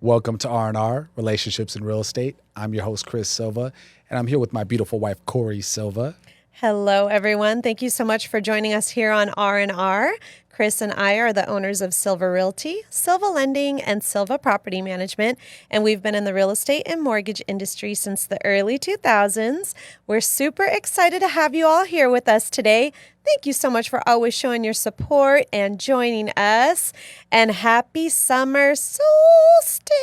Welcome to R&R, Relationships in Real Estate. I'm your host, Chris Silva, and I'm here with my beautiful wife, Cori Silva. Hello, everyone. Thank you so much for joining us here on R&R. Chris and I are the owners of Silva Realty, Silva Lending, and Silva Property Management, and we've been in the real estate and mortgage industry since the early 2000s. We're super excited to have you all here with us today. Thank you so much for always showing your support and joining us. And happy Summer Solstice!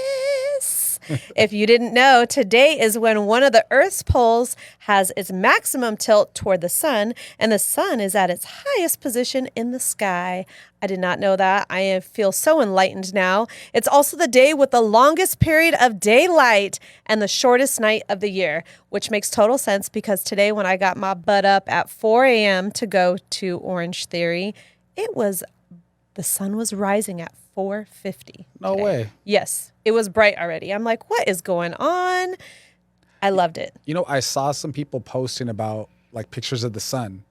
If you didn't know, today is when one of the Earth's poles has its maximum tilt toward the sun, and the sun is at its highest position in the sky. I did not know that. I feel so enlightened now. It's also the day with the longest period of daylight and the shortest night of the year, which makes total sense because today when I got my butt up at 4 a.m. to go to Orange Theory, the sun was rising at 4:50. No way. Yes, it was bright already. I'm like, what is going on? I loved it. You know, I saw some people posting about like pictures of the sun,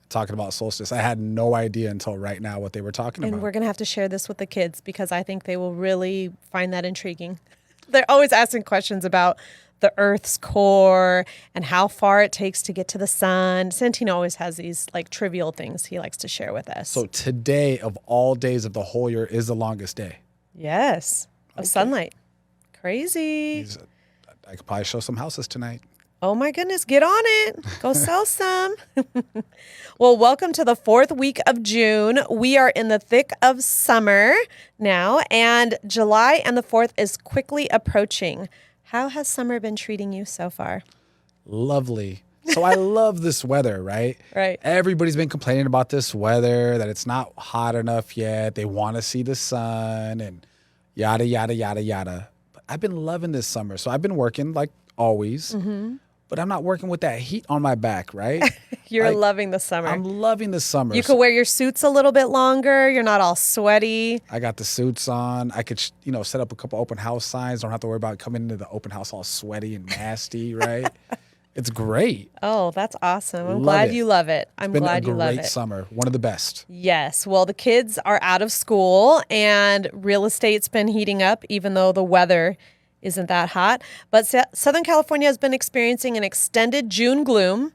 talking about solstice. I had no idea until right now what they were talking And about. we're going to have to share this with the kids because I think they will really find that intriguing. They're always asking questions about the Earth's core and how far it takes to get to the sun. Santino always has these like trivial things he likes to share with us. So today, of all days of the whole year, is the longest day. Yes, of sunlight. Crazy. I could probably show some houses tonight. Oh my goodness, get on it. Go sell some. Well, welcome to the 4th week of June. We are in the thick of summer now, and July and the 4th is quickly approaching. How has summer been treating you so far? Lovely. So I love this weather, right? Right. Everybody's been complaining about this weather, that it's not hot enough yet. They want to see the sun and yada, yada, yada, yada. But I've been loving this summer. So I've been working like always, but I'm not working with that heat on my back, right? You're Like, loving the summer. I'm loving the summer. You could wear your suits a little bit longer. You're not all sweaty. I got the suits on. I could, set up a couple open house signs. Don't have to worry about coming into the open house all sweaty and nasty, right? It's great. Oh, that's awesome. I'm Love glad it. you love it. I'm glad you love Great it. summer. One of the best. Yes. Well, the kids are out of school and real estate's been heating up, even though the weather isn't that hot. But Southern California has been experiencing an extended June gloom.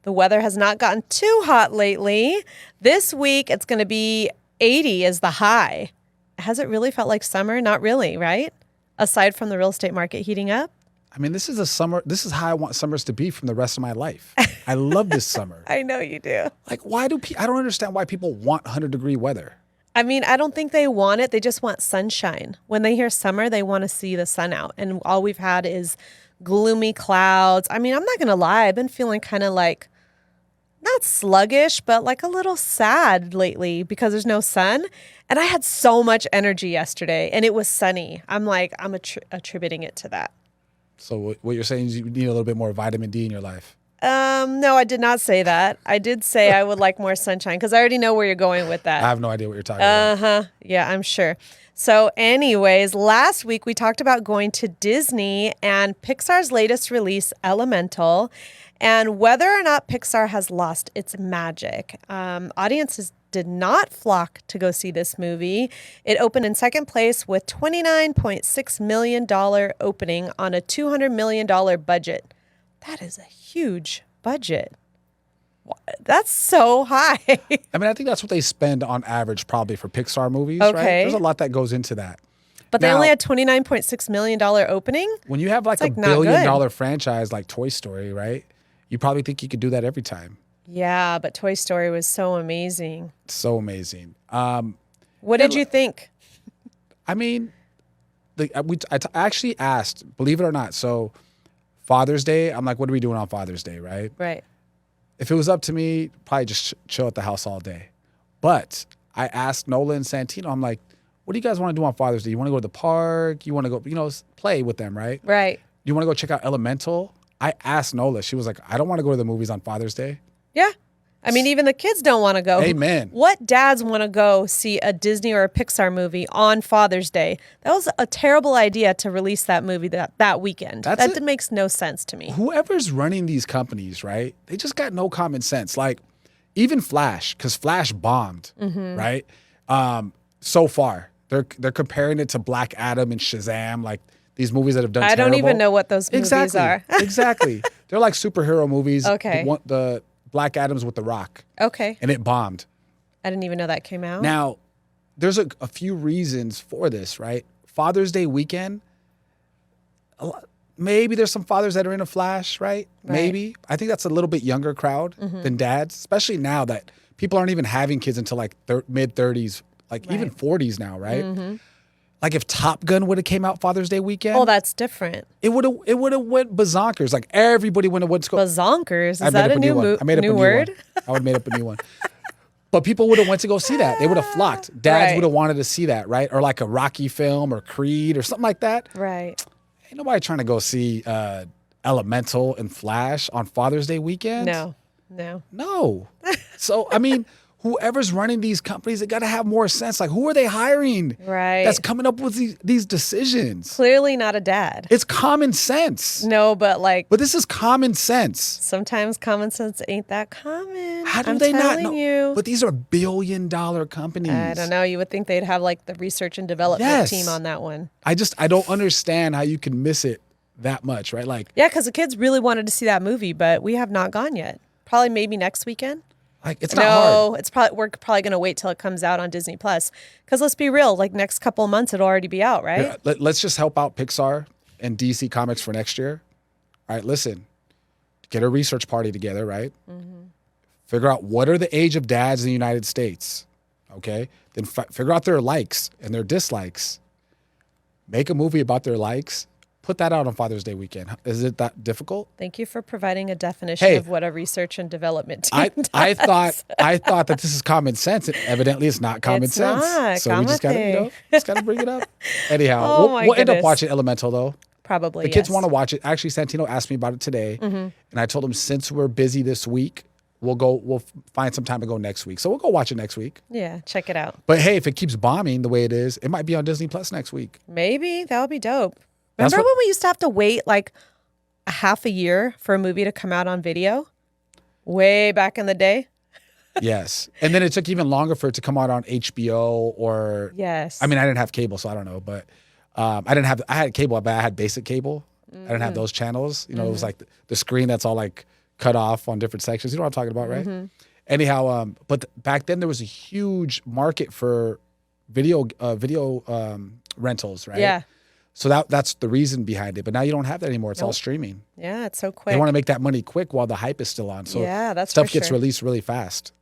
The weather has not gotten too hot lately. This week, it's going to be 80 as the high. Has it really felt like summer? Not really, right? Aside from the real estate market heating up. I mean, this is a summer. This is how I want summers to be from the rest of my life. I love this summer. I know you do. Like, I don't understand why people want 100-degree weather. I mean, I don't think they want it. They just want sunshine. When they hear summer, they want to see the sun out. And all we've had is gloomy clouds. I mean, I'm not going to lie. I've been feeling kind of like, not sluggish, but like a little sad lately because there's no sun. And I had so much energy yesterday and it was sunny. I'm attributing it to that. So what you're saying is you need a little bit more vitamin D in your life. No, I did not say that. I did say I would like more sunshine because I already know where you're going with that. I have no idea what you're talking about. Yeah, I'm sure. So anyways, last week we talked about going to Disney and Pixar's latest release, Elemental, and whether or not Pixar has lost its magic. Audiences did not flock to go see this movie. It opened in second place with $29.6 million opening on a $200 million budget. That is a huge budget. That's so high. I mean, I think that's what they spend on average probably for Pixar movies, right? Okay. There's a lot that goes into that. But they only had $29.6 million opening? When you have like a $1 billion franchise like Toy Story, right? You probably think you could do that every time. Yeah, but Toy Story was so amazing. So amazing. What did you think? I mean, I actually asked, believe it or not. So Father's Day, I'm like, what are we doing on Father's Day, right? Right. If it was up to me, probably just chill at the house all day. But I asked Nola and Santino, I'm like, what do you guys want to do on Father's Day? You want to go to the park? You want to go, play with them, right? Right. You want to go check out Elemental? I asked Nola. She was like, I don't want to go to the movies on Father's Day. Yeah. I mean, even the kids don't want to go. Amen. What dads want to go see a Disney or a Pixar movie on Father's Day? That was a terrible idea to release that movie that weekend. That makes no sense to me. Whoever's running these companies, right? They just got no common sense. Like, even Flash, because Flash bombed, right? So far. They're comparing it to Black Adam and Shazam, like these movies that have done I terrible. don't even know what those movies are. Exactly. They're like superhero movies. Okay. The Black Adam's with The Rock. Okay. And it bombed. I didn't even know that came out. Now, there's a few reasons for this, right? Father's Day weekend, maybe there's some fathers that are in a Flash, right? Maybe. I think that's a little bit younger crowd than dads, especially now that people aren't even having kids until like mid-30s, like even 40s now, right? Like if Top Gun would have came out Father's Day weekend. Oh, that's different. It would have went bazonkers. Like everybody went to go. Bazonkers? Is that a new word? I would have made up a new one. But people would have went to go see that. They would have flocked. Dads would have wanted to see that, right? Or like a Rocky film or Creed or something like that. Right. Ain't nobody trying to go see Elemental and Flash on Father's Day weekend. No. So, I mean, whoever's running these companies, they got to have more sense. Like, who are they hiring? Right. That's coming up with these decisions. Clearly not a dad. It's common sense. No, but like. But this is common sense. Sometimes common sense ain't that common. How do they not know? You. But these are billion-dollar companies. I don't know. You would think they'd have like the research and development team on that one. I don't understand how you can miss it that much, right? Like, yeah, because the kids really wanted to see that movie, but we have not gone yet. Probably maybe next weekend. Like, it's not hard. No, we're probably going to wait till it comes out on Disney Plus. Because let's be real, like next couple of months, it'll already be out, right? Yeah, let's just help out Pixar and DC Comics for next year. All right, listen, get a research party together, right? Figure out what are the age of dads in the United States, okay? Then figure out their likes and their dislikes. Make a movie about their likes. Put that out on Father's Day weekend. Is it that difficult? Thank you for providing a definition of what a research and development team does. I thought that this is common sense. And evidently, it's not common sense. So we just gotta bring it up. Anyhow, we'll end up watching Elemental though. Probably. The kids want to watch it. Actually, Santino asked me about it today, and I told him since we're busy this week, we'll find some time to go next week. So we'll go watch it next week. Yeah, check it out. But hey, if it keeps bombing the way it is, it might be on Disney Plus next week. Maybe that would be dope. Remember when we used to have to wait like a half a year for a movie to come out on video? Way back in the day? Yes. And then it took even longer for it to come out on HBO or... Yes. I mean, I didn't have cable, so I don't know. But I had cable, but I had basic cable. I didn't have those channels. You know, it was like the screen that's all like cut off on different sections. You know what I'm talking about, right? Anyhow, but back then there was a huge market for video rentals, right? Yeah. So that's the reason behind it. But now you don't have that anymore. It's all streaming. Yeah, it's so quick. They want to make that money quick while the hype is still on. So that's stuff gets released really fast.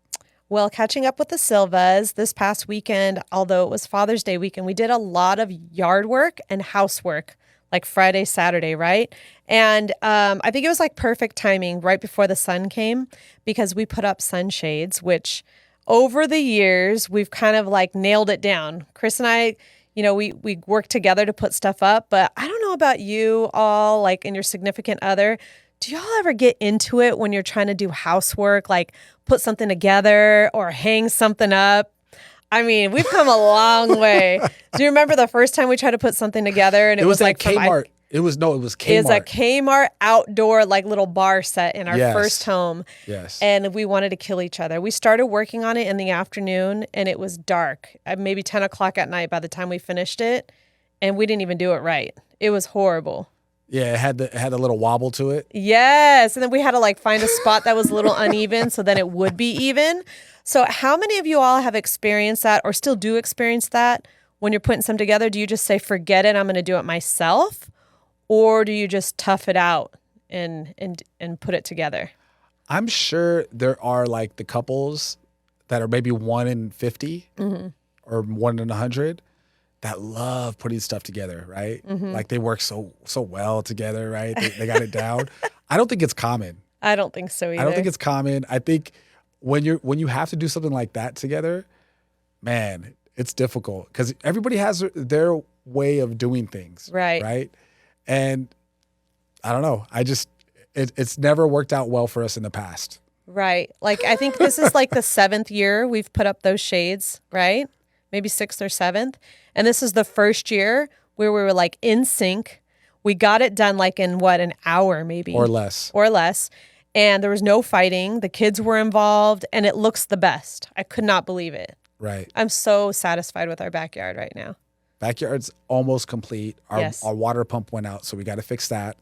Well, catching up with the Silvas this past weekend, although it was Father's Day weekend, we did a lot of yard work and housework, like Friday, Saturday, right? And I think it was like perfect timing right before the sun came because we put up sunshades, which over the years, we've kind of like nailed it down. Chris and I... You know, we work together to put stuff up, but I don't know about you all, like, and your significant other. Do y'all ever get into it when you're trying to do housework, like put something together or hang something up? I mean, we've come a long way. Do you remember the first time we tried to put something together and it was like Kmart? It was Kmart. It was a Kmart outdoor like little bar set in our first home. Yes. And we wanted to kill each other. We started working on it in the afternoon and it was dark, maybe 10 o'clock at night by the time we finished it. And we didn't even do it right. It was horrible. Yeah, it had a little wobble to it. Yes. And then we had to like find a spot that was a little uneven so then it would be even. So how many of you all have experienced that or still do experience that when you're putting something together? Do you just say, forget it, I'm going to do it myself? Or do you just tough it out and put it together? I'm sure there are like the couples that are maybe 1 in 50 or 1 in 100 that love putting stuff together, right? Like they work so well together, right? They got it down. I don't think it's common. I don't think so either. I don't think it's common. I think when you have to do something like that together, man, it's difficult because everybody has their way of doing things, right? And I don't know. It's never worked out well for us in the past. Right. Like, I think this is like the 7th year we've put up those shades, right? Maybe 6th or 7th. And this is the first year where we were like in sync. We got it done like in an hour maybe. Or less. And there was no fighting. The kids were involved and it looks the best. I could not believe it. Right. I'm so satisfied with our backyard right now. Backyard's almost complete. Our water pump went out, so we got to fix that.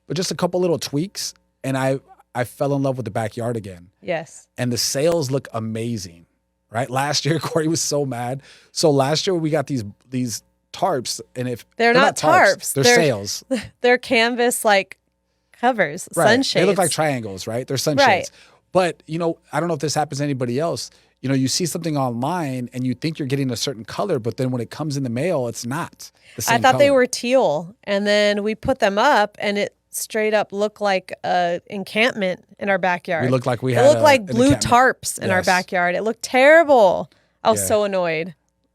But just a couple little tweaks, and I fell in love with the backyard again. Yes. And the sales look amazing, right? Last year, Cori was so mad. So last year we got these tarps, and if they're not tarps, they're sails. They're canvas like covers, Right. sunshades. They look like triangles, right? They're sunshades. Right. But I don't know if this happens to anybody else. You see something online and you think you're getting a certain color, but then when it comes in the mail, it's not the same I thought color. they were teal, and then we put them up, and it straight up looked like a encampment in our backyard. We looked like we It had looked like an blue encampment. tarps in our Yes. backyard. It looked terrible. I was Yeah. so annoyed.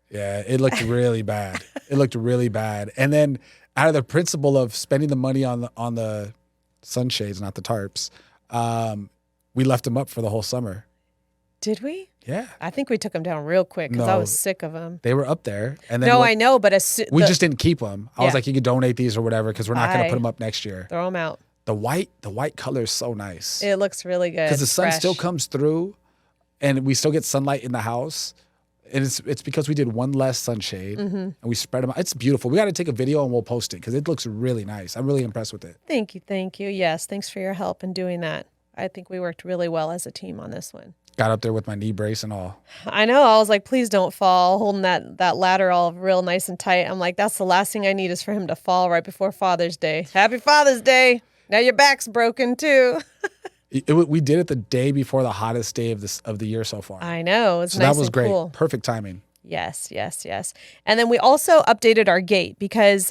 Yeah, it looked really bad. It looked really bad. And then out of the principle of spending the money on the sunshades, not the tarps, we left them up for the whole summer. Did we? Yeah. I think we took them down real quick because I No. was sick of them. They were up there. And then No, I know, but we just didn't keep them. I was Yeah. like, you could donate these or whatever because we're not going to Bye. put them up next year. throw them out. The white color is so nice. It looks really good. Because the sun fresh. still comes through and we still get sunlight in the house. And it's because we did one less sunshade and we spread them out. It's beautiful. We got to take a video and we'll post it because it looks really nice. I'm really impressed with it. Thank you. Yes, thanks for your help in doing that. I think we worked really well as a team on this one. Got up there with my knee brace and all. I know. I was like, please don't fall, holding that ladder all real nice and tight. I'm like, that's the last thing I need is for him to fall right before Father's Day. Happy Father's Day. Now your back's broken too. We did it the day before the hottest day of the year so far. I know. It's So nice that was and great. cool. Perfect timing. Yes. And then we also updated our gate because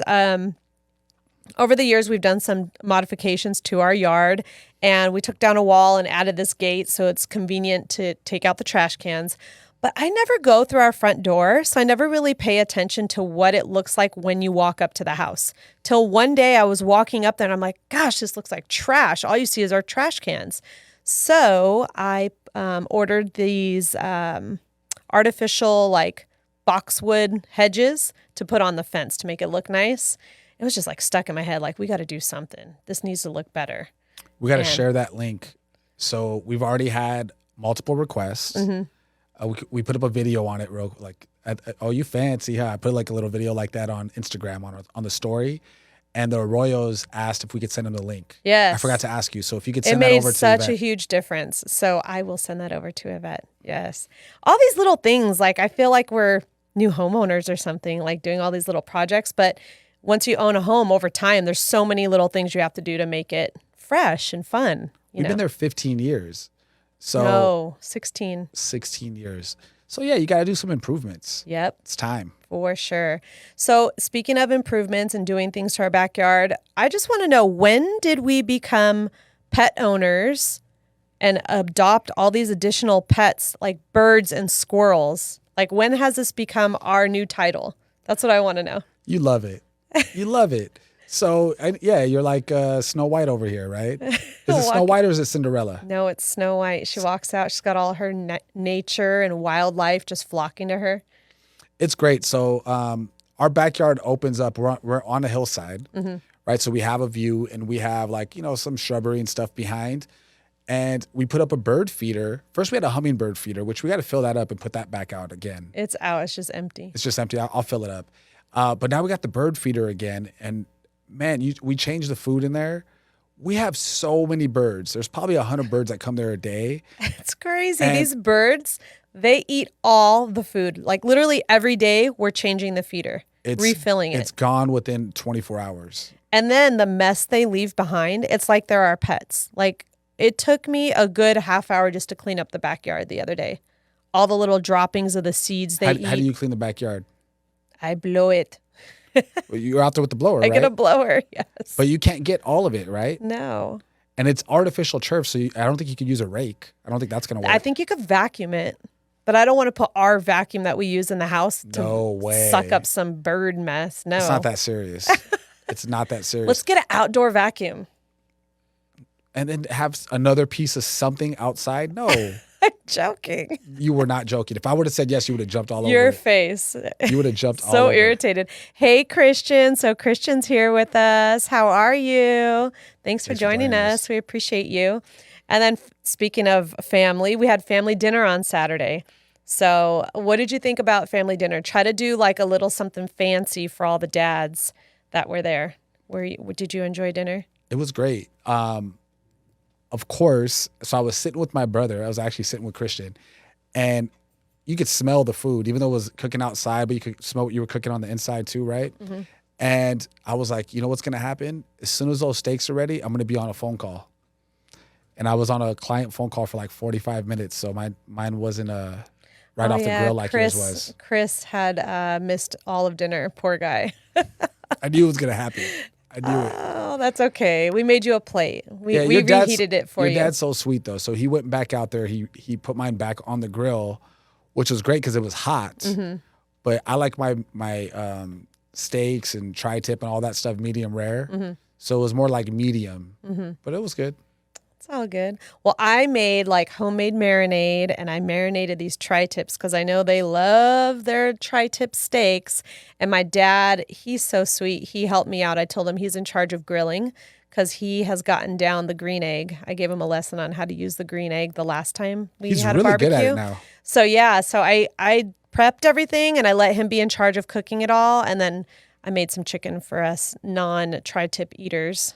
over the years we've done some modifications to our yard, and we took down a wall and added this gate so it's convenient to take out the trash cans. But I never go through our front door, so I never really pay attention to what it looks like when you walk up to the house. Till one day I was walking up there and I'm like, gosh, this looks like trash. All you see is our trash cans. So I ordered these artificial like boxwood hedges to put on the fence to make it look nice. It was just like stuck in my head, like we got to do something. This needs to look better. We got to And- share that link. So we've already had multiple requests. We put up a video on it oh, you fancy, huh? I put like a little video like that on Instagram on the story. And the Arroyos asked if we could send them the link. Yes. I forgot to ask you. So if you could It send that made over to such a Yvette. huge difference. So I will send that over to Yvette. Yes. All these little things, like I feel like we're new homeowners or something, like doing all these little projects. But once you own a home over time, there's so many little things you have to do to make it fresh and fun. We've been there 15 years. So No, 16. 16 years. So yeah, you got to do some improvements. Yep. It's time. For sure. So speaking of improvements and doing things to our backyard, I just want to know, when did we become pet owners and adopt all these additional pets like birds and squirrels? Like, when has this become our new title? That's what I want to know. You love it. You love it. So yeah, you're like Snow White over here, right? Is it Snow White or is it Cinderella? No, it's Snow White. She walks out. She's got all her nature and wildlife just flocking to her. It's great. So our backyard opens up. We're on a hillside, right? So we have a view and we have some shrubbery and stuff behind. And we put up a bird feeder. First, we had a hummingbird feeder, which we got to fill that up and put that back out again. It's out. It's just empty. It's just empty. I'll fill it up. But now we got the bird feeder again. And man, we changed the food in there. We have so many birds. There's probably 100 birds that come there a day. It's crazy. And- These birds, they eat all the food. Like literally every day we're changing the feeder, refilling it. It's gone within 24 hours. And then the mess they leave behind, it's like they're our pets. Like, it took me a good half hour just to clean up the backyard the other day. All the little droppings of the seeds they eat. How do you clean the backyard? I blow it. Well, you're out there with the blower, I right? get a blower, yes. But you can't get all of it, right? No. And it's artificial turf, so I don't think you could use a rake. I don't think that's going to work. I think you could vacuum it. But I don't want to put our vacuum that we use in the house to No way. suck up some bird mess. No. It's not that serious. It's not that serious. Let's get an outdoor vacuum. And then have another piece of something outside? No, I'm joking. you were not joking. If I would have said yes, you would have jumped all Your over it. face. You would have jumped all So over it. irritated. Hey, Christian. So Christian's here with us. How are you? Thanks for joining us. We appreciate you. And then speaking of family, we had family dinner on Saturday. So what did you think about family dinner? Try to do like a little something fancy for all the dads that were there. Did you enjoy dinner? It was great. Of course, so I was sitting with my brother. I was actually sitting with Christian, and you could smell the food, even though it was cooking outside, but you could smell what you were cooking on the inside too, right? Mm-hmm. And I was like, you know what's gonna happen? As soon as those steaks are ready, I'm gonna be on a phone call. And I was on a client phone call for like 45 minutes, so mine wasn't right off the grill like yours was. Chris had missed all of dinner. Poor guy. I knew it was gonna happen. I knew it. Oh, that's okay. We made you a plate. We reheated it for you. Your dad's so sweet though. So he went back out there. He put mine back on the grill, which was great because it was hot. Mm-hmm. But I like my steaks and tri-tip and all that stuff medium rare. Mm-hmm. So it was more like medium, but it was good. It's all good. Well, I made like homemade marinade, and I marinated these tri-tips because I know they love their tri-tip steaks. And my dad, he's so sweet. He helped me out. I told him he's in charge of grilling because he has gotten down the green egg. I gave him a lesson on how to use the green egg the last time we had a barbecue. He's really good at it now. So yeah, so I prepped everything and I let him be in charge of cooking it all. And then I made some chicken for us non-tri-tip eaters.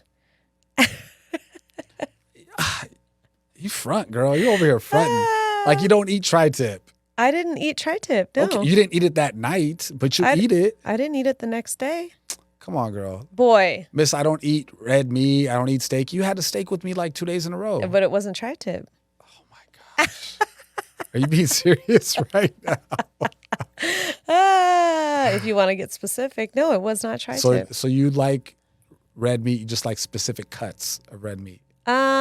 You front, girl. You over here fronting. Like you don't eat tri-tip. I didn't eat tri-tip, no. Okay, you didn't eat it that night, but you eat it. I didn't eat it the next day. Come on, girl. Boy. Miss, I don't eat red meat. I don't eat steak. You had a steak with me like 2 days in a row. But it wasn't tri-tip. Oh, my gosh. Are you being serious right now? If you want to get specific. No, it was not tri-tip. So you like red meat. You just like specific cuts of red meat.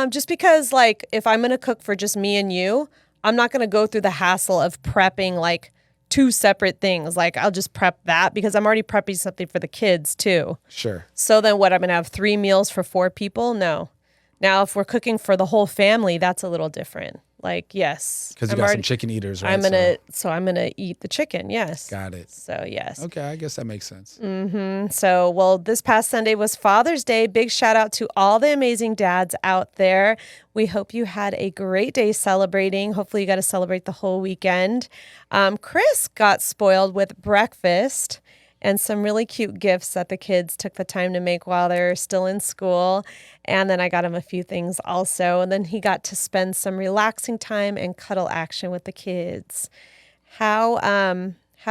Just because, like, if I'm going to cook for just me and you, I'm not going to go through the hassle of prepping, like, 2 separate things. Like, I'll just prep that because I'm already prepping something for the kids, too. Sure. So then what, I'm going to have 3 meals for 4 people? No. Now, if we're cooking for the whole family, that's a little different. Like, yes. Because you got some chicken eaters, right? I'm gonna eat the chicken, yes. Got it. So, yes. Okay, I guess that makes sense. Mm-hmm. So, well, this past Sunday was Father's Day. Big shout out to all the amazing dads out there. We hope you had a great day celebrating. Hopefully you got to celebrate the whole weekend. Chris got spoiled with breakfast and some really cute gifts that the kids took the time to make while they're still in school. And then I got him a few things also. And then he got to spend some relaxing time and cuddle action with the kids. How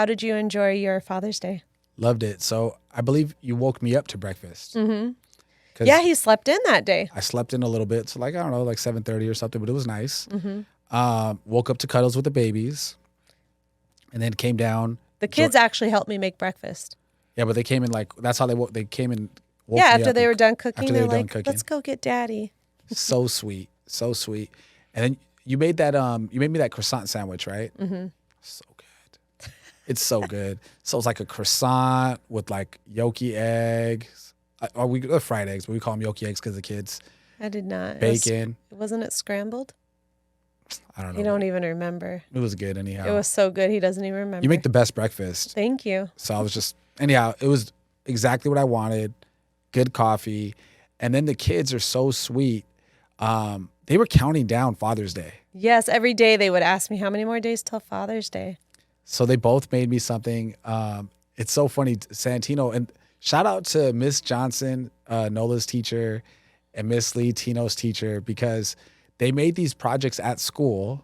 did you enjoy your Father's Day? Loved it. So I believe you woke me up to breakfast. Mm-hmm. Yeah, he slept in that day. I slept in a little bit. So like, I don't know, like 7:30 or something, but it was nice. Mm-hmm. Woke up to cuddles with the babies and then came down. The kids actually helped me make breakfast. Yeah, but they came in like, that's how they came and woke me up. Yeah, after they were done cooking, they're like, let's go get daddy. So sweet. So sweet. And then you made me that croissant sandwich, right? Mm-hmm. So good. It's so good. So it's like a croissant with like yolky eggs. Or fried eggs, but we call them yolky eggs because the kids. I did not. Bacon. Wasn't it scrambled? I don't know. You don't even remember. It was good anyhow. It was so good. He doesn't even remember. You make the best breakfast. Thank you. So I was just, anyhow, it was exactly what I wanted. Good coffee. And then the kids are so sweet. They were counting down Father's Day. Yes. Every day they would ask me, how many more days till Father's Day? So they both made me something. It's so funny. Santino, and shout out to Miss Johnson, Nola's teacher, and Miss Lee, Tino's teacher, because they made these projects at school,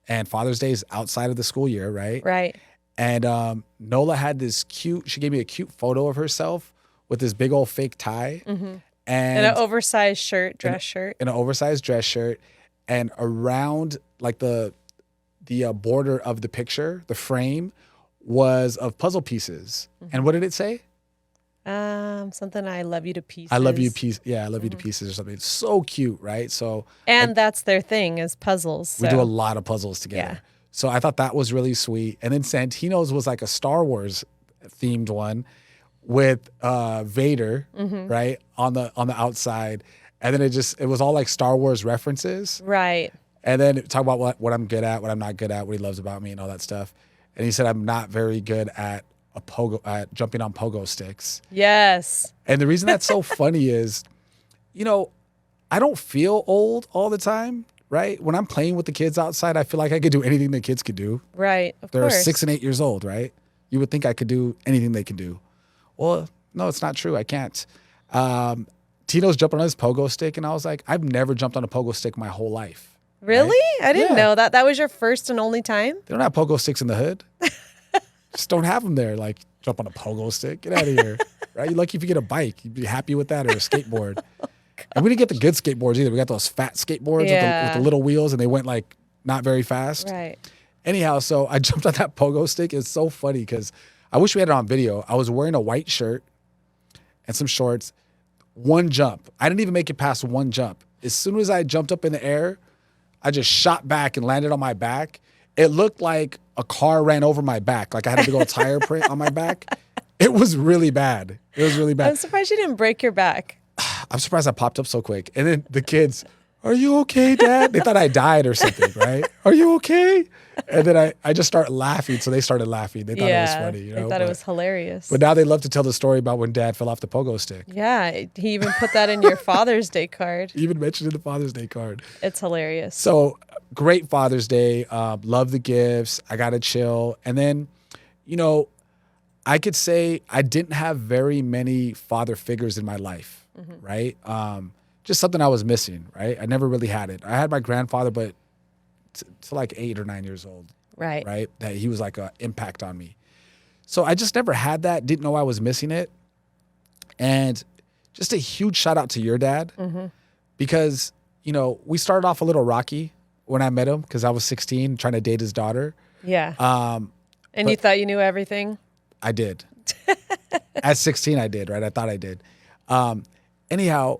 and Father's Day is outside of the school year, right? Right. And Nola had this she gave me a cute photo of herself with this big old fake tie. And an oversized shirt, dress shirt. And an oversized dress shirt. And around like the border of the picture, the frame was of puzzle pieces. And what did it say? Something I love you to pieces. I love you I love you to pieces or something. It's so cute, right? So that's their thing is puzzles. We do a lot of puzzles together. Yeah. So I thought that was really sweet. And then Santino's was like a Star Wars themed one with Vader, right, on the outside. And then it was all like Star Wars references. Right. And then talk about what I'm good at, what I'm not good at, what he loves about me and all that stuff. And he said I'm not very good at jumping on pogo sticks. Yes. And the reason that's so funny is, I don't feel old all the time, right? When I'm playing with the kids outside, I feel like I could do anything the kids could do. Right. Of They're course. 6 and 8 years old, right? You would think I could do anything they can do. Well, no, it's not true. I can't. Tino's jumping on his pogo stick, and I was like, I've never jumped on a pogo stick my whole life. Really? Right? I didn't Yeah. know that. That was your first and only time? They don't have pogo sticks in the hood. Just don't have them there. Like, jump on a pogo stick. Get out of here. Right? You're lucky if you get a bike. You'd be happy with that, or a skateboard. And we didn't get the good skateboards either. We got those fat skateboards with the little wheels, and they went like not very fast. Right. Anyhow, so I jumped on that pogo stick. It's so funny because I wish we had it on video. I was wearing a white shirt and some shorts. One jump. I didn't even make it past one jump. As soon as I jumped up in the air, I just shot back and landed on my back. It looked like a car ran over my back. Like I had a big old tire print on my back. It was really bad. It was really bad. I'm surprised you didn't break your back. I'm surprised I popped up so quick. And then the kids, are you okay, Dad? They thought I died or something, right? Are you okay? And then I just started laughing. So they started laughing. They thought it was funny. You know? They thought it was hilarious. But now they love to tell the story about when Dad fell off the pogo stick. Yeah. He even put that in your Father's Day card. Even mentioned in the Father's Day card. It's hilarious. So great Father's Day. Love the gifts. I got to chill. And then, you know, I could say I didn't have very many father figures in my life, right? Just something I was missing, right? I never really had it. I had my grandfather, but to like 8 or 9 years old, Right. right? That he was like an impact on me. So I just never had that, didn't know I was missing it. And just a huge shout out to your dad because, you know, we started off a little rocky when I met him because I was 16 trying to date his daughter. Yeah. And but- you thought you knew everything? I did. At 16, I did, right? I thought I did. Anyhow,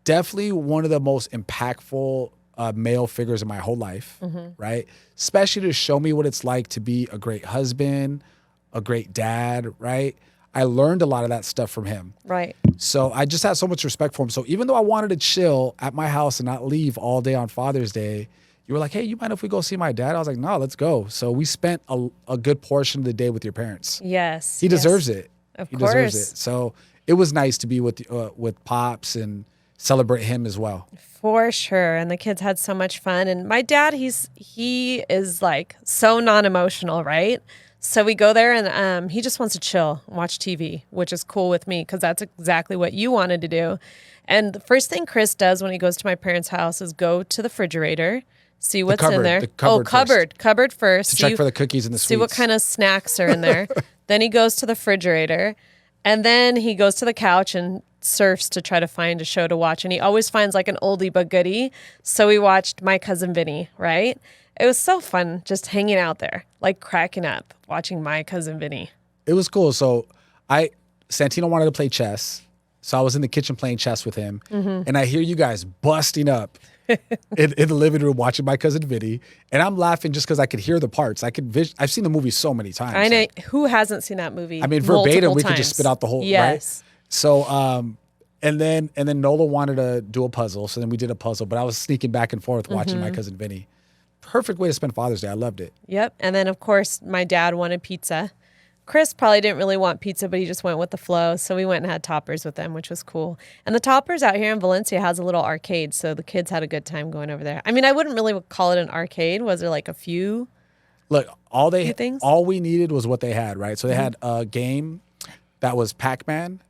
definitely one of the most impactful male figures in my whole life, right? Especially to show me what it's like to be a great husband, a great dad, right? I learned a lot of that stuff from him. Right. So I just had so much respect for him. So even though I wanted to chill at my house and not leave all day on Father's Day, you were like, hey, you mind if we go see my dad? I was like, no, let's go. So we spent a good portion of the day with your parents. Yes. He deserves it. Of He course. deserves it. So it was nice to be with Pops and celebrate him as well. For sure. And the kids had so much fun. And my dad, he is like so non-emotional, right? So we go there and he just wants to chill and watch TV, which is cool with me because that's exactly what you wanted to do. And the first thing Chris does when he goes to my parents' house is go to the refrigerator, see what's in cupboard, there. the cupboard Cupboard first. To check for the cookies and the sweets. See what kind of snacks are in there. Then he goes to the refrigerator. And then he goes to the couch and surfs to try to find a show to watch. And he always finds like an oldie but goodie. So we watched My Cousin Vinny, right? It was so fun just hanging out there, like cracking up, watching My Cousin Vinny. It was cool. So Santino wanted to play chess. So I was in the kitchen playing chess with him. And I hear you guys busting up in the living room watching My Cousin Vinny. And I'm laughing just because I could hear the parts. I've seen the movie so many times. I know. Like, Who hasn't seen that movie? I mean, verbatim, multiple we could times? just spit out the whole, Yes. right? So, and then Nola wanted to do a puzzle. So then we did a puzzle, but I was sneaking back and forth watching My Cousin Vinny. Perfect way to spend Father's Day. I loved it. Yep. And then, of course, my dad wanted pizza. Chris probably didn't really want pizza, but he just went with the flow. So we went and had Toppers with them, which was cool. And the Toppers out here in Valencia has a little arcade. So the kids had a good time going over there. I mean, I wouldn't really call it an arcade. Was there like a few? Look, things? all we needed was what they had, right? So they had a game that was Pac-Man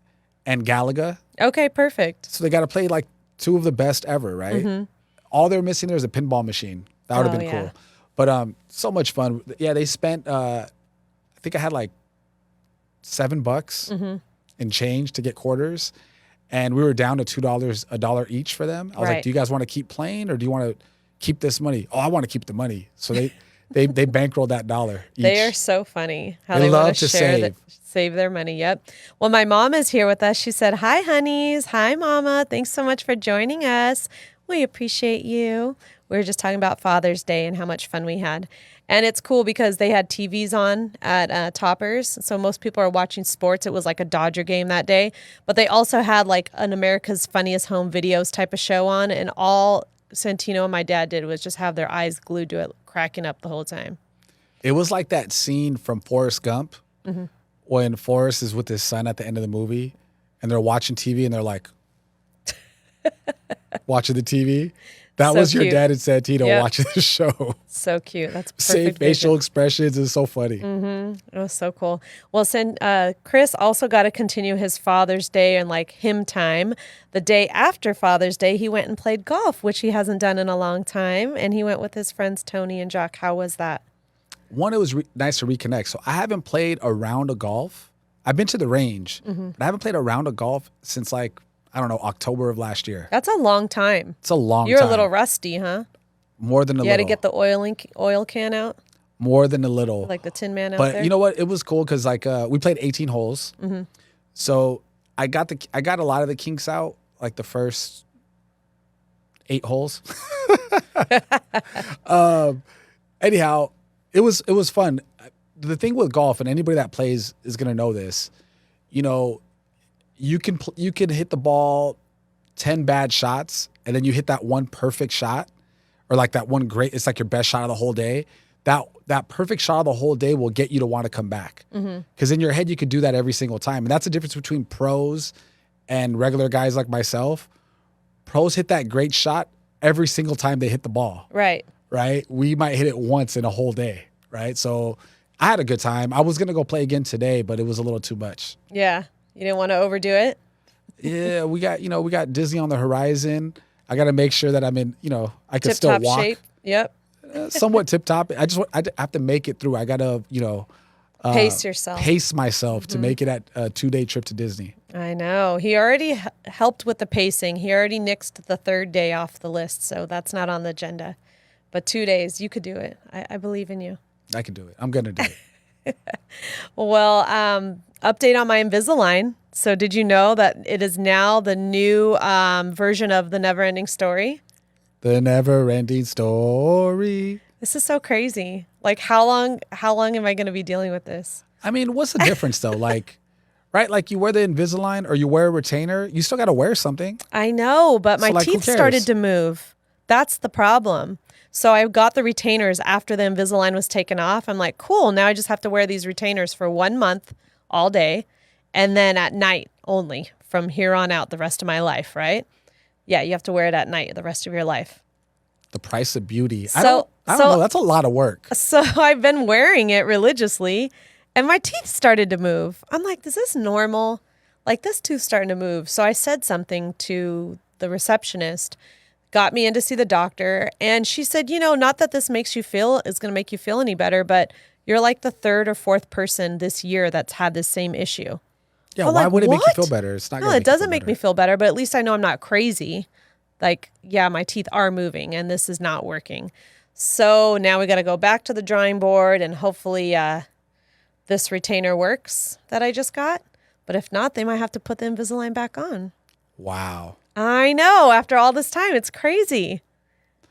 and Galaga. Okay, perfect. So they got to play like two of the best ever, right? All they're missing there is a pinball machine. That would have been cool. But so much fun. Yeah, they spent, I think I had like $7 in change to get quarters. And we were down to $2, $1 each for them. I was like, do you guys want to keep playing or do you want to keep this money? Oh, I want to keep the money. So they bankrolled that $1 each. They are so funny how They they want love to to share save their money. Yep. Well, my mom is here with us. She said, hi, honeys. Hi, mama. Thanks so much for joining us. We appreciate you. We were just talking about Father's Day and how much fun we had. And it's cool because they had TVs on at Toppers. So most people are watching sports. It was like a Dodger game that day. But they also had like an America's Funniest Home Videos type of show on. And all Santino and my dad did was just have their eyes glued to it, cracking up the whole time. It was like that scene from Forrest Gump when Forrest is with his son at the end of the movie and they're watching TV and they're like watching the TV. That So was your cute. dad and Santino Yep. watching the show. So cute. That's perfect. Same facial vision. expressions. It's so funny. It was so cool. Well, Chris also got to continue his Father's Day and like him time. The day after Father's Day, he went and played golf, which he hasn't done in a long time. And he went with his friends Tony and Jock. How was that? One, it was nice to reconnect. So I haven't played a round of golf. I've been to the range, but I haven't played a round of golf since like, I don't know, October of last year. That's a long time. It's a long You're time. a little rusty, huh? More than a You had little. to get the oil can out, More than a little. like the Tin Man out But there. you know what? It was cool because like we played 18 holes. So I got a lot of the kinks out like the first 8 holes. Anyhow, it was fun. The thing with golf, and anybody that plays is gonna know this. You know, you can hit the ball 10 bad shots, and then you hit that one perfect shot, or like that one great. It's like your best shot of the whole day. That perfect shot of the whole day will get you to want to come back. Because in your head, you could do that every single time. And that's the difference between pros and regular guys like myself. Pros hit that great shot every single time they hit the ball. Right. Right? We might hit it once in a whole day. Right? So I had a good time. I was going to go play again today, but it was a little too much. Yeah. You didn't want to overdo it? Yeah, we got Disney on the horizon. I got to make sure that I'm in, I can still Tip-top walk. shape. Yep. Somewhat tip top. I have to make it through. I gotta, Pace yourself. pace myself to make it at a 2-day trip to Disney. I know. He already helped with the pacing. He already nixed the 3rd day off the list, so that's not on the agenda. But 2 days, you could do it. I believe in you. I can do it. I'm gonna do it. Well, update on my Invisalign. So did you know that it is now the new version of the Never-Ending Story? The never-ending story. This is so crazy. Like, how long am I going to be dealing with this? I mean, what's the difference though? Like, right? Like you wear the Invisalign or you wear a retainer, you still got to wear something. I know, but my like, who teeth cares? started to move. That's the problem. So I got the retainers after the Invisalign was taken off. I'm like, cool. Now I just have to wear these retainers for 1 month all day. And then at night only from here on out the rest of my life, right? Yeah, you have to wear it at night the rest of your life. The price of beauty. I So- don't so- know. That's a lot of work. So I've been wearing it religiously and my teeth started to move. I'm like, is this normal? Like this tooth's starting to move. So I said something to the receptionist, got me in to see the doctor. And she said, not that this is going to make you feel any better, but you're like the 3rd or 4th person this year that's had this same issue. Yeah. I'm Why like, would it make you what? feel better? It's not. No, gonna it make you doesn't feel make better. me feel better, but at least I know I'm not crazy. Like, yeah, my teeth are moving and this is not working. So now we got to go back to the drawing board and hopefully this retainer works that I just got. But if not, they might have to put the Invisalign back on. Wow. I know. After all this time, it's crazy.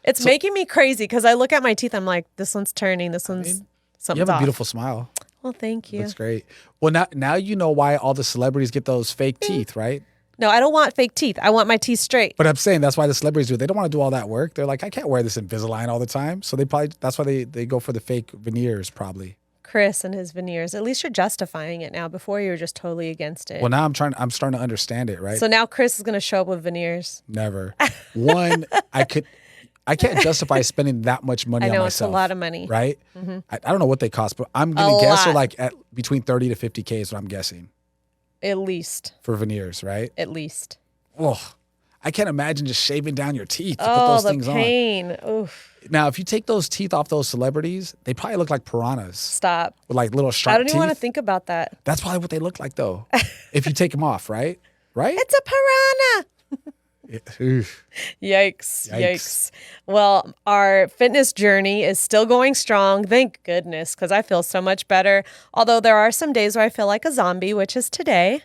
It's making me crazy because I look at my teeth. I'm like, this one's turning. This one's You something's have a off. beautiful smile. Well, thank you. That's great. Well, now you know why all the celebrities get those fake teeth, right? No, I don't want fake teeth. I want my teeth straight. But I'm saying that's why the celebrities do it. They don't want to do all that work. They're like, I can't wear this Invisalign all the time. So that's why they go for the fake veneers probably. Chris and his veneers. At least you're justifying it now. Before you were just totally against it. Well, now I'm starting to understand it, right? So now Chris is going to show up with veneers. Never. One, I can't justify spending that much money I know on it's a myself. lot of money. Right? I don't know what they cost, but I'm going A to guess they're lot. like at between 30 to 50K is what I'm guessing At least. for veneers, right? At least. Oh, I can't imagine just shaving down your teeth to put Oh, those the things on. pain. Oof. Now, if you take those teeth off those celebrities, they probably look like piranhas Stop. with like little sharp I don't teeth. even want to think about that. That's probably what they look like, though. If you take them off, right? Right? It's a piranha. Oof. Yikes. Yikes. Yikes. Well, our fitness journey is still going strong. Thank goodness, because I feel so much better. Although there are some days where I feel like a zombie, which is today,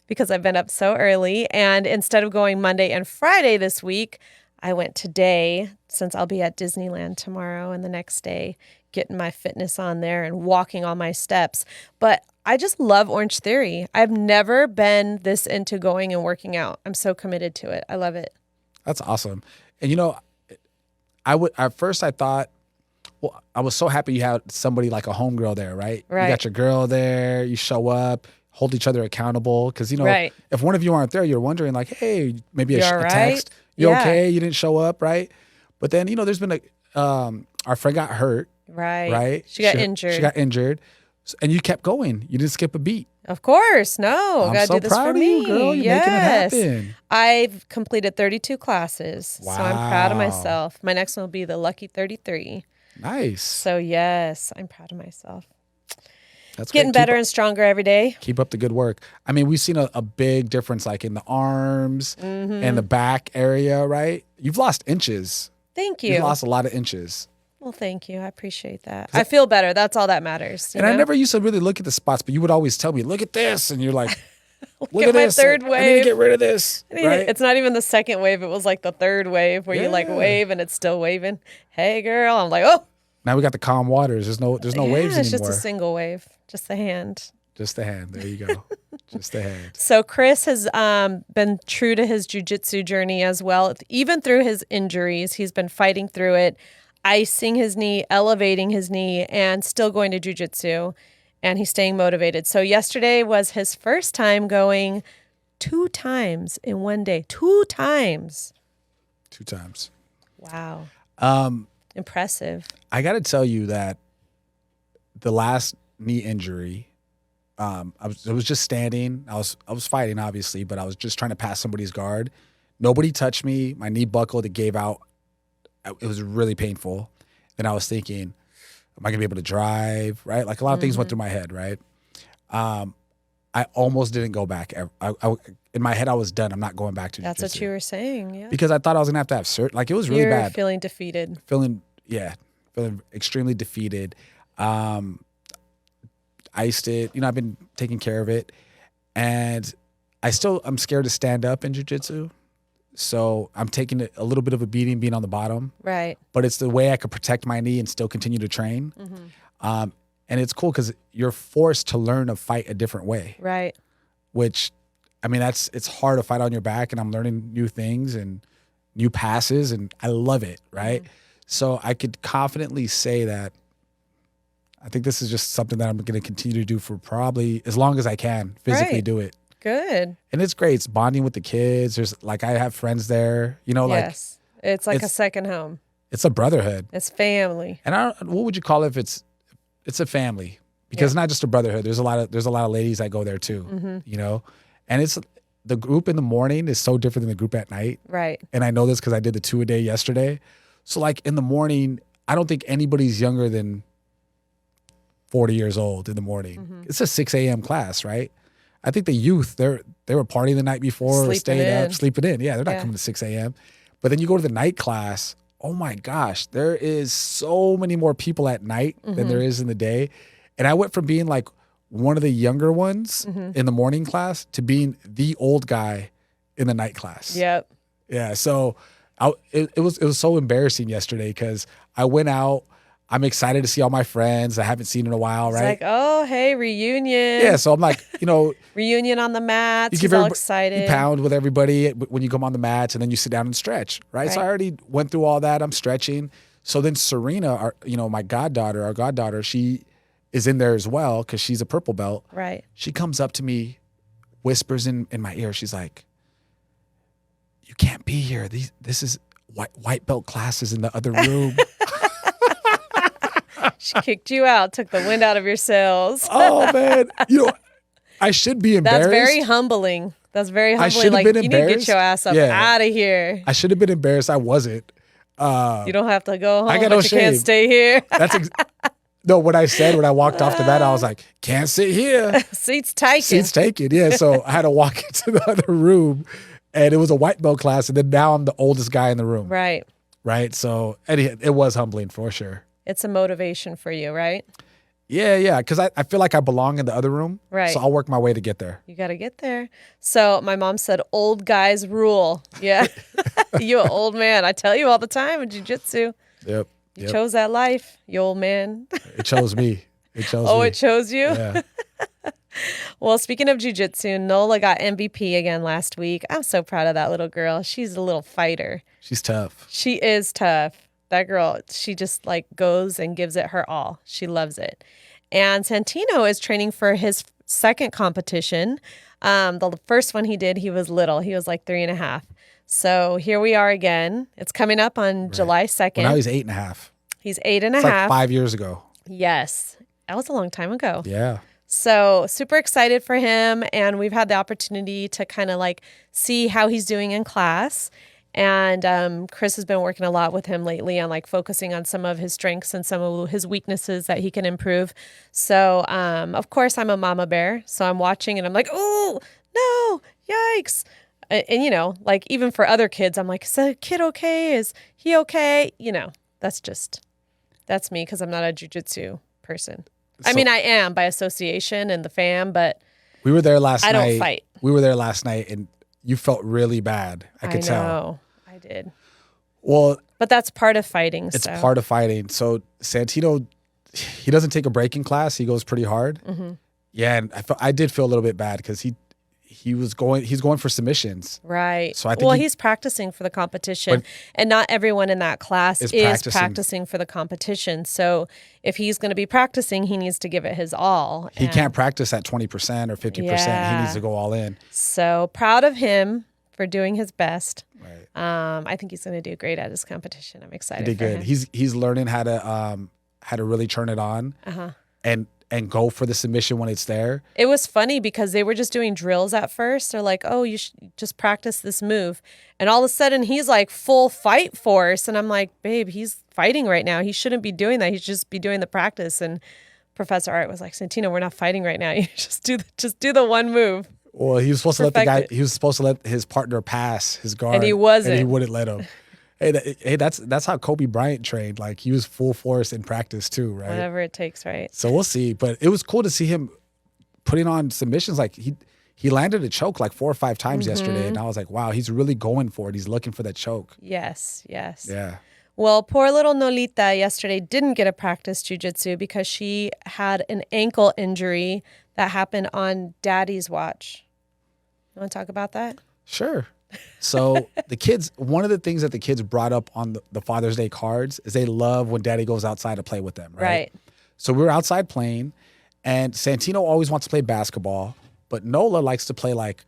because I've been up so early. And instead of going Monday and Friday this week, I went today, since I'll be at Disneyland tomorrow and the next day, getting my fitness on there and walking all my steps. But I just love Orange Theory. I've never been this into going and working out. I'm so committed to it. I love it. That's awesome. And at first I thought, well, I was so happy you had somebody like a homegirl there, right? Right. You got your girl there, you show up, hold each other accountable. Because, Right. if one of you aren't there, you're wondering like, hey, maybe You a all right? text. You Yeah. okay? You didn't show up, right? But then, there's been our friend got hurt, Right. right? She got injured. She got injured. And you kept going. You didn't skip a beat. Of course. No. I'm Gotta so do this proud for of me. you, girl. You're making it happen. I've completed 32 classes. So I'm proud of Wow. myself. My next one will be the lucky 33. Nice. So yes, I'm proud of myself. That's Getting great. better and stronger every day. Keep up the good work. I mean, we've seen a big difference like in the arms and the back area, right? You've lost inches. Thank you. You've lost a lot of inches. Well, thank you. I appreciate that. I feel better. That's all that matters. And I never used to really look at the spots, but you would always tell me, look at this. And you're like, look at my this. third I need to wave. get rid of this. Right? It's not even the second wave. It was like the third wave where you like wave and it's still waving. Hey, girl. I'm like, oh. Now we got the calm waters. There's no waves anymore. It's just a single wave. Just the hand. Just the hand. There you go. Just the hand. So Chris has been true to his jiu-jitsu journey as well. Even through his injuries, he's been fighting through it, icing his knee, elevating his knee, and still going to jiu-jitsu. And he's staying motivated. So yesterday was his first time going 2 times in one day. 2 times. 2 times. Wow. Impressive. I got to tell you that the last knee injury, I was just standing. I was fighting, obviously, but I was just trying to pass somebody's guard. Nobody touched me. My knee buckled. It gave out. It was really painful. Then I was thinking, am I gonna be able to drive? Right, like a lot of things went through my head. Right, I almost didn't go back. In my head, I was done. I'm not going back to That's jiu-jitsu. what you were saying, yeah. Because I thought I was gonna have surgery. Like it was really You're bad. feeling defeated. Feeling extremely defeated. Iced it. I've been taking care of it, and I'm scared to stand up in jiu-jitsu. So I'm taking a little bit of a beating being on the bottom. Right. But it's the way I could protect my knee and still continue to train. And it's cool because you're forced to learn to fight a different way. Right. Which, I mean, it's hard to fight on your back, and I'm learning new things and new passes, and I love it, right? So I could confidently say that I think this is just something that I'm going to continue to do for probably as long as I can physically do it. Good. And it's great. It's bonding with the kids. I have friends there, yes. It's like a second home. It's a brotherhood. It's family. And what would you call it if it's a family? Because it's not just a brotherhood. There's a lot of ladies that go there too, And it's the group in the morning is so different than the group at night. Right. And I know this because I did the 2 a day yesterday. So like in the morning, I don't think anybody's younger than 40 years old in the morning. It's a 6 a.m. class, right? I think the youth, they were partying the night before, sleeping in. Yeah, they're not coming to 6 a.m. But then you go to the night class, oh my gosh, there is so many more people at night than there is in the day. And I went from being like one of the younger ones in the morning class to being the old guy in the night class. Yep. Yeah, so it was so embarrassing yesterday because I went out. I'm excited to see all my friends I haven't seen in a while, right? It's like, oh, hey, reunion. Yeah, so I'm like, reunion on the mats. You He's all excited. You pound with everybody when you come on the mats, and then you sit down and stretch, right? So I already went through all that. I'm stretching. So then Serena, my goddaughter, she is in there as well because she's a purple belt. Right. She comes up to me, whispers in my ear. She's like, "You can't be here. This is white belt classes in the other room." She kicked you out, took the wind out of your sails. Oh, man. I should be embarrassed. That's very humbling. I should have been embarrassed. You need to get your ass up out of here. I should have been embarrassed. I wasn't. You don't have to go home, I got but no you shame. can't stay here. No, what I said when I walked off the mat, I was like, can't sit here. Seats taken. Seats taken, yeah. So I had to walk into the other room, and it was a white belt class, and then now I'm the oldest guy in the room. Right. Right? So it was humbling for sure. It's a motivation for you, right? Yeah, because I feel like I belong in the other room. Right. So I'll work my way to get there. You got to get there. So my mom said, old guys rule. Yeah. You an old man. I tell you all the time in jiu-jitsu. Yep. You chose that life, you old man. It chose me. It chose me. me. It chose you? Yeah. Well, speaking of jiu-jitsu, Nola got MVP again last week. I'm so proud of that little girl. She's a little fighter. She's tough. She is tough. That girl, she just goes and gives it her all. She loves it. And Santino is training for his second competition. The first one he did, he was little. He was like 3.5. So here we are again. It's coming up on July 2nd. Well, now he's 8.5. He's 8.5. It's like 5 years ago. Yes. That was a long time ago. Yeah. So super excited for him. And we've had the opportunity to kind of like see how he's doing in class. And Chris has been working a lot with him lately on like focusing on some of his strengths and some of his weaknesses that he can improve. So, of course, I'm a mama bear. So I'm watching and I'm like, oh, no, yikes. And, you know, like even for other kids, I'm like, is the kid okay? Is he okay? You know, that's me because I'm not a jujitsu person. I mean, I am by association and the fam, but we were there last night. I don't fight. We were there last night and you felt really bad. I could tell. I know. I did. Well, but that's part of fighting. It's part of fighting. So Santino, he doesn't take a break in class. He goes pretty hard. Mm-hmm. Yeah, and I did feel a little bit bad because he's going for submissions. Right. So I think he's practicing for the competition, and not everyone in that class is practicing for the competition. So if he's going to be practicing, he needs to give it his all. He can't practice at 20% or 50%. Yeah. He needs to go all in. So proud of him for doing his best. Right. I think he's going to do great at his competition. I'm excited. He did good. Him. He's learning how to really turn it on. And go for the submission when it's there. It was funny because they were just doing drills at first. They're like, oh, you should just practice this move. And all of a sudden he's like full fight force. And I'm like, babe, he's fighting right now. He shouldn't be doing that. He should just be doing the practice. And Professor Art was like, Santino, we're not fighting right now. You just do the one move. Well, he was supposed to let his partner pass his guard. And he wasn't. And he wouldn't let him. Hey, that's how Kobe Bryant trained. Like he was full force in practice too, right? Whatever it takes, right? So we'll see. But it was cool to see him putting on submissions. Like he landed a choke like 4 or 5 times yesterday, and I was like, wow, he's really going for it. He's looking for that choke. Yes. Yeah. Well, poor little Nolita yesterday didn't get to practice jiu-jitsu because she had an ankle injury that happened on Daddy's watch. You want to talk about that? Sure. So the kids, one of the things that the kids brought up on the Father's Day cards is they love when Daddy goes outside to play with them, right? So we were outside playing, and Santino always wants to play basketball, but Nola likes to play like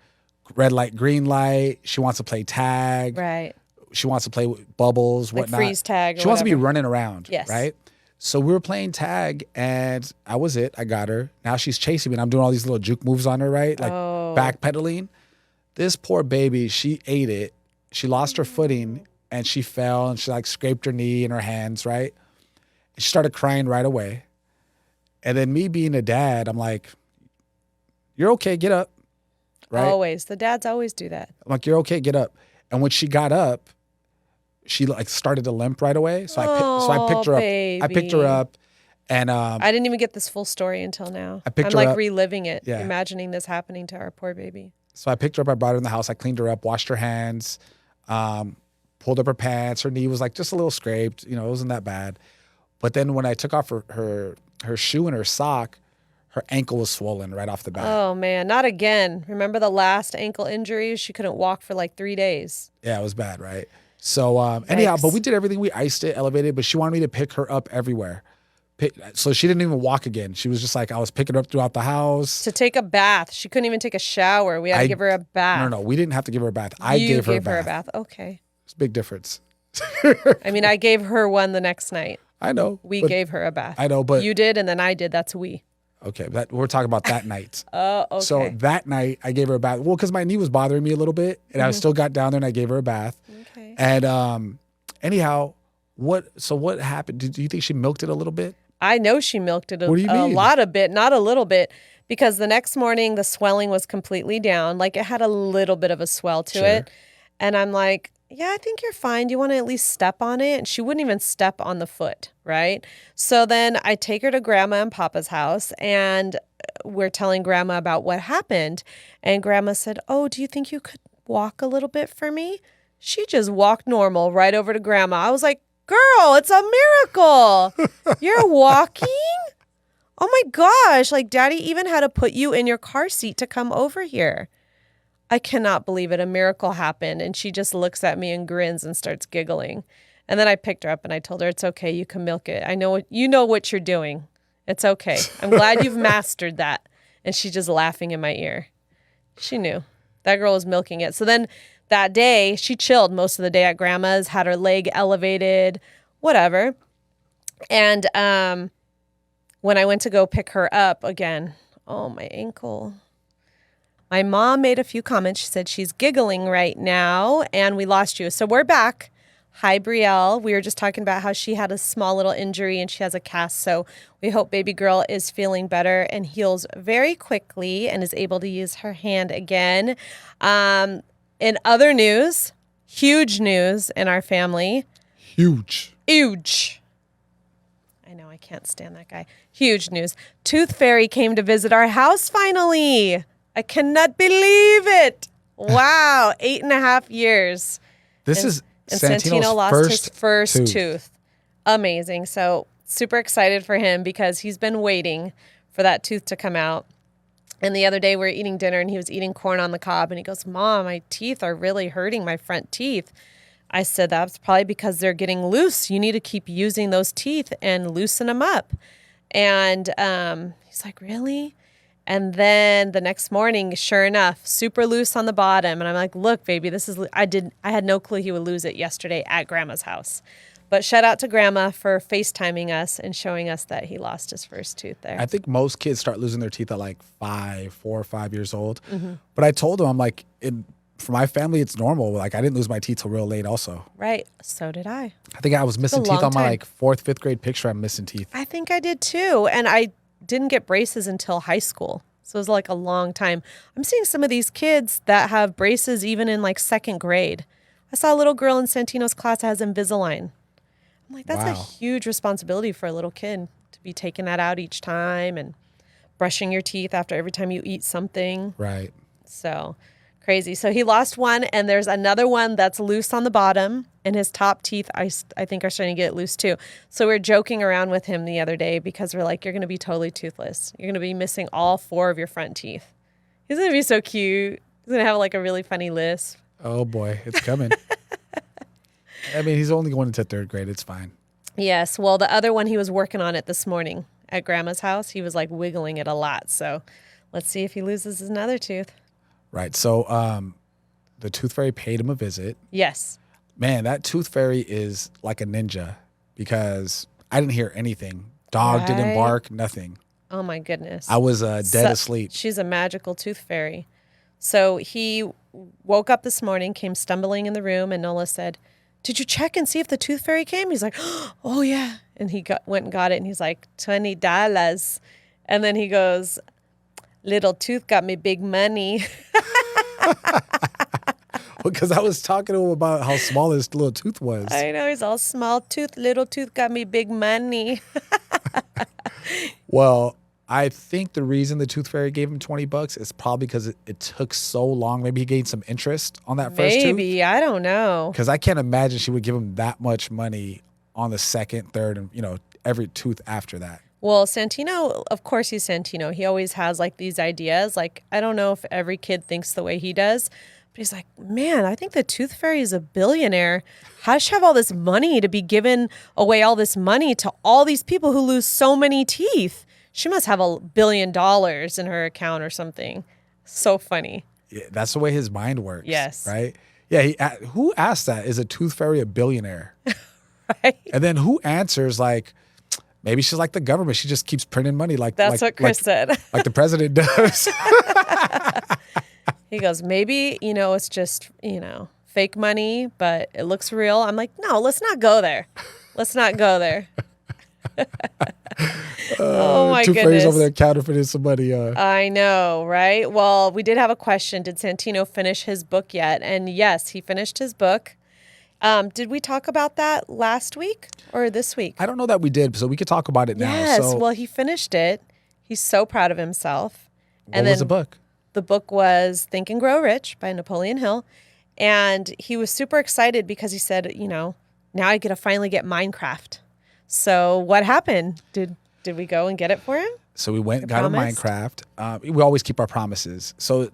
red light, green light. She wants to play tag. Right. She wants to play with bubbles, like whatnot. Freeze tag. She wants to be running around. Yes. Right. So we were playing tag, and I got her. Now she's chasing me, and I'm doing all these little juke moves on her, right? Like backpedaling. This poor baby, she ate it. She lost her footing and she fell and she like scraped her knee and her hands, right? And she started crying right away. And then me being a dad, I'm like, you're okay, get up. Right? Always. The dads always do that. I'm like, you're okay, get up. And when she got up, she like started to limp right away. So I picked her up. Baby. I picked her up. And I didn't even get this full story until now. I'm like reliving it, imagining this happening to our poor baby. So I picked her up, I brought her in the house, I cleaned her up, washed her hands, pulled up her pants. Her knee was like just a little scraped, it wasn't that bad. But then when I took off her shoe and her sock, her ankle was swollen right off the bat. Oh man, not again. Remember the last ankle injury? She couldn't walk for like 3 days. Yeah, it was bad, right? So anyhow, but we did everything. We iced it, elevated, but she wanted me to pick her up everywhere. So she didn't even walk again. She was just like, I was picking her up throughout the house. To take a bath. She couldn't even take a shower. We had to give her a bath. No, we didn't have to give her a bath. You gave her a bath. Okay. It's a big difference. I mean, I gave her one the next night. I know. We gave her a bath. I know, but... You did, and then I did. That's we. Okay, we're talking about that night. Oh, okay. So that night, I gave her a bath. Well, because my knee was bothering me a little bit, and I still got down there and I gave her a bath. Okay. And anyhow, what happened? Do you think she milked it a little bit? I know she milked it What do you mean? a lot of bit, not a little bit, because the next morning the swelling was completely down. Like it had a little bit of a swell to it. And I'm like, yeah, I think you're fine. Do you want to at least step on it? And she wouldn't even step on the foot, right? So then I take her to Grandma and Papa's house, and we're telling Grandma about what happened. And Grandma said, oh, do you think you could walk a little bit for me? She just walked normal right over to Grandma. I was like, girl, it's a miracle. You're walking? Oh my gosh. Like Daddy even had to put you in your car seat to come over here. I cannot believe it. A miracle happened. And she just looks at me and grins and starts giggling. And then I picked her up and I told her, it's okay. You can milk it. I know you know what you're doing. It's okay. I'm glad you've mastered that. And she's just laughing in my ear. She knew. That girl was milking it. So then that day, she chilled most of the day at grandma's, had her leg elevated, whatever. And when I went to go pick her up again, oh, my ankle. My mom made a few comments. She said she's giggling right now, and we lost you. So we're back. Hi, Brielle. We were just talking about how she had a small little injury and she has a cast. So we hope baby girl is feeling better and heals very quickly and is able to use her hand again. In other news, huge news in our family. Huge. I know, I can't stand that guy. Huge news. Tooth Fairy came to visit our house finally. I cannot believe it. Wow. 8.5 years. This is And Santino's Santino lost his first tooth. Amazing. So super excited for him because he's been waiting for that tooth to come out. And the other day we were eating dinner and he was eating corn on the cob and he goes, Mom, my teeth are really hurting, my front teeth. I said, that's probably because they're getting loose. You need to keep using those teeth and loosen them up. And he's like, really? And then the next morning, sure enough, super loose on the bottom. And I'm like, look, baby, this is, I had no clue he would lose it yesterday at grandma's house. But shout out to grandma for FaceTiming us and showing us that he lost his first tooth there. I think most kids start losing their teeth at like 4 or 5 years old. Mm-hmm. But I told him, I'm like, for my family, it's normal. Like, I didn't lose my teeth till real late also. Right. So did I. I think I was missing teeth on my like 4th, 5th grade picture. I'm missing teeth. I think I did too. And I didn't get braces until high school. So it was like a long time. I'm seeing some of these kids that have braces even in like 2nd grade. I saw a little girl in Santino's class that has Invisalign. I'm like, that's a huge responsibility for a little kid to be taking that out each time and brushing your teeth after every time you eat something. Right. So crazy. So he lost one and there's another one that's loose on the bottom and his top teeth, I think, are starting to get loose too. So we were joking around with him the other day because we're like, you're going to be totally toothless. You're going to be missing all 4 of your front teeth. He's going to be so cute. He's going to have like a really funny lisp. Oh boy, it's coming. I mean, he's only going into 3rd grade. It's fine. Yes. Well, the other one, he was working on it this morning at grandma's house. He was like wiggling it a lot. So let's see if he loses another tooth. Right. So the Tooth Fairy paid him a visit. Yes. Man, that Tooth Fairy is like a ninja because I didn't hear anything. Dog didn't bark, nothing. Oh, my goodness. I was dead asleep. She's a magical Tooth Fairy. So he woke up this morning, came stumbling in the room, and Nola said, did you check and see if the Tooth Fairy came? He's like, oh, yeah. And he went and got it, and he's like, $20. And then he goes, little tooth got me big money. Because I was talking to him about how small his little tooth was. I know, he's all small tooth, little tooth got me big money. Well, I think the reason the Tooth Fairy gave him $20 is probably because it took so long. Maybe he gained some interest on that first tooth. Maybe, I don't know. Because I can't imagine she would give him that much money on the 2nd, 3rd, and every tooth after that. Well, Santino, of course he's Santino. He always has like these ideas. Like, I don't know if every kid thinks the way he does, but he's like, man, I think the Tooth Fairy is a billionaire. How does she have all this money to be giving away all this money to all these people who lose so many teeth? She must have $1 billion in her account or something. So funny. Yeah, that's the way his mind works. Yes. Right? Yeah. Who asked that? Is a Tooth Fairy a billionaire? Right. And then who answers like, maybe she's like the government. She just keeps printing money That's what Chris said. Like the president does. He goes, maybe, it's just, fake money, but it looks real. I'm like, no, let's not go there. Let's not go there. Oh, my Tooth goodness. Fairy's over there counterfeiting some money. I know, right? Well, we did have a question. Did Santino finish his book yet? And yes, he finished his book. Did we talk about that last week or this week? I don't know that we did, so we could talk about it now. Yes, well, he finished it. He's so proud of himself. What was the book? The book was Think and Grow Rich by Napoleon Hill. And he was super excited because he said, now I get to finally get Minecraft. So what happened? Did we go and get it for him? So we went and got a Minecraft. We always keep our promises. So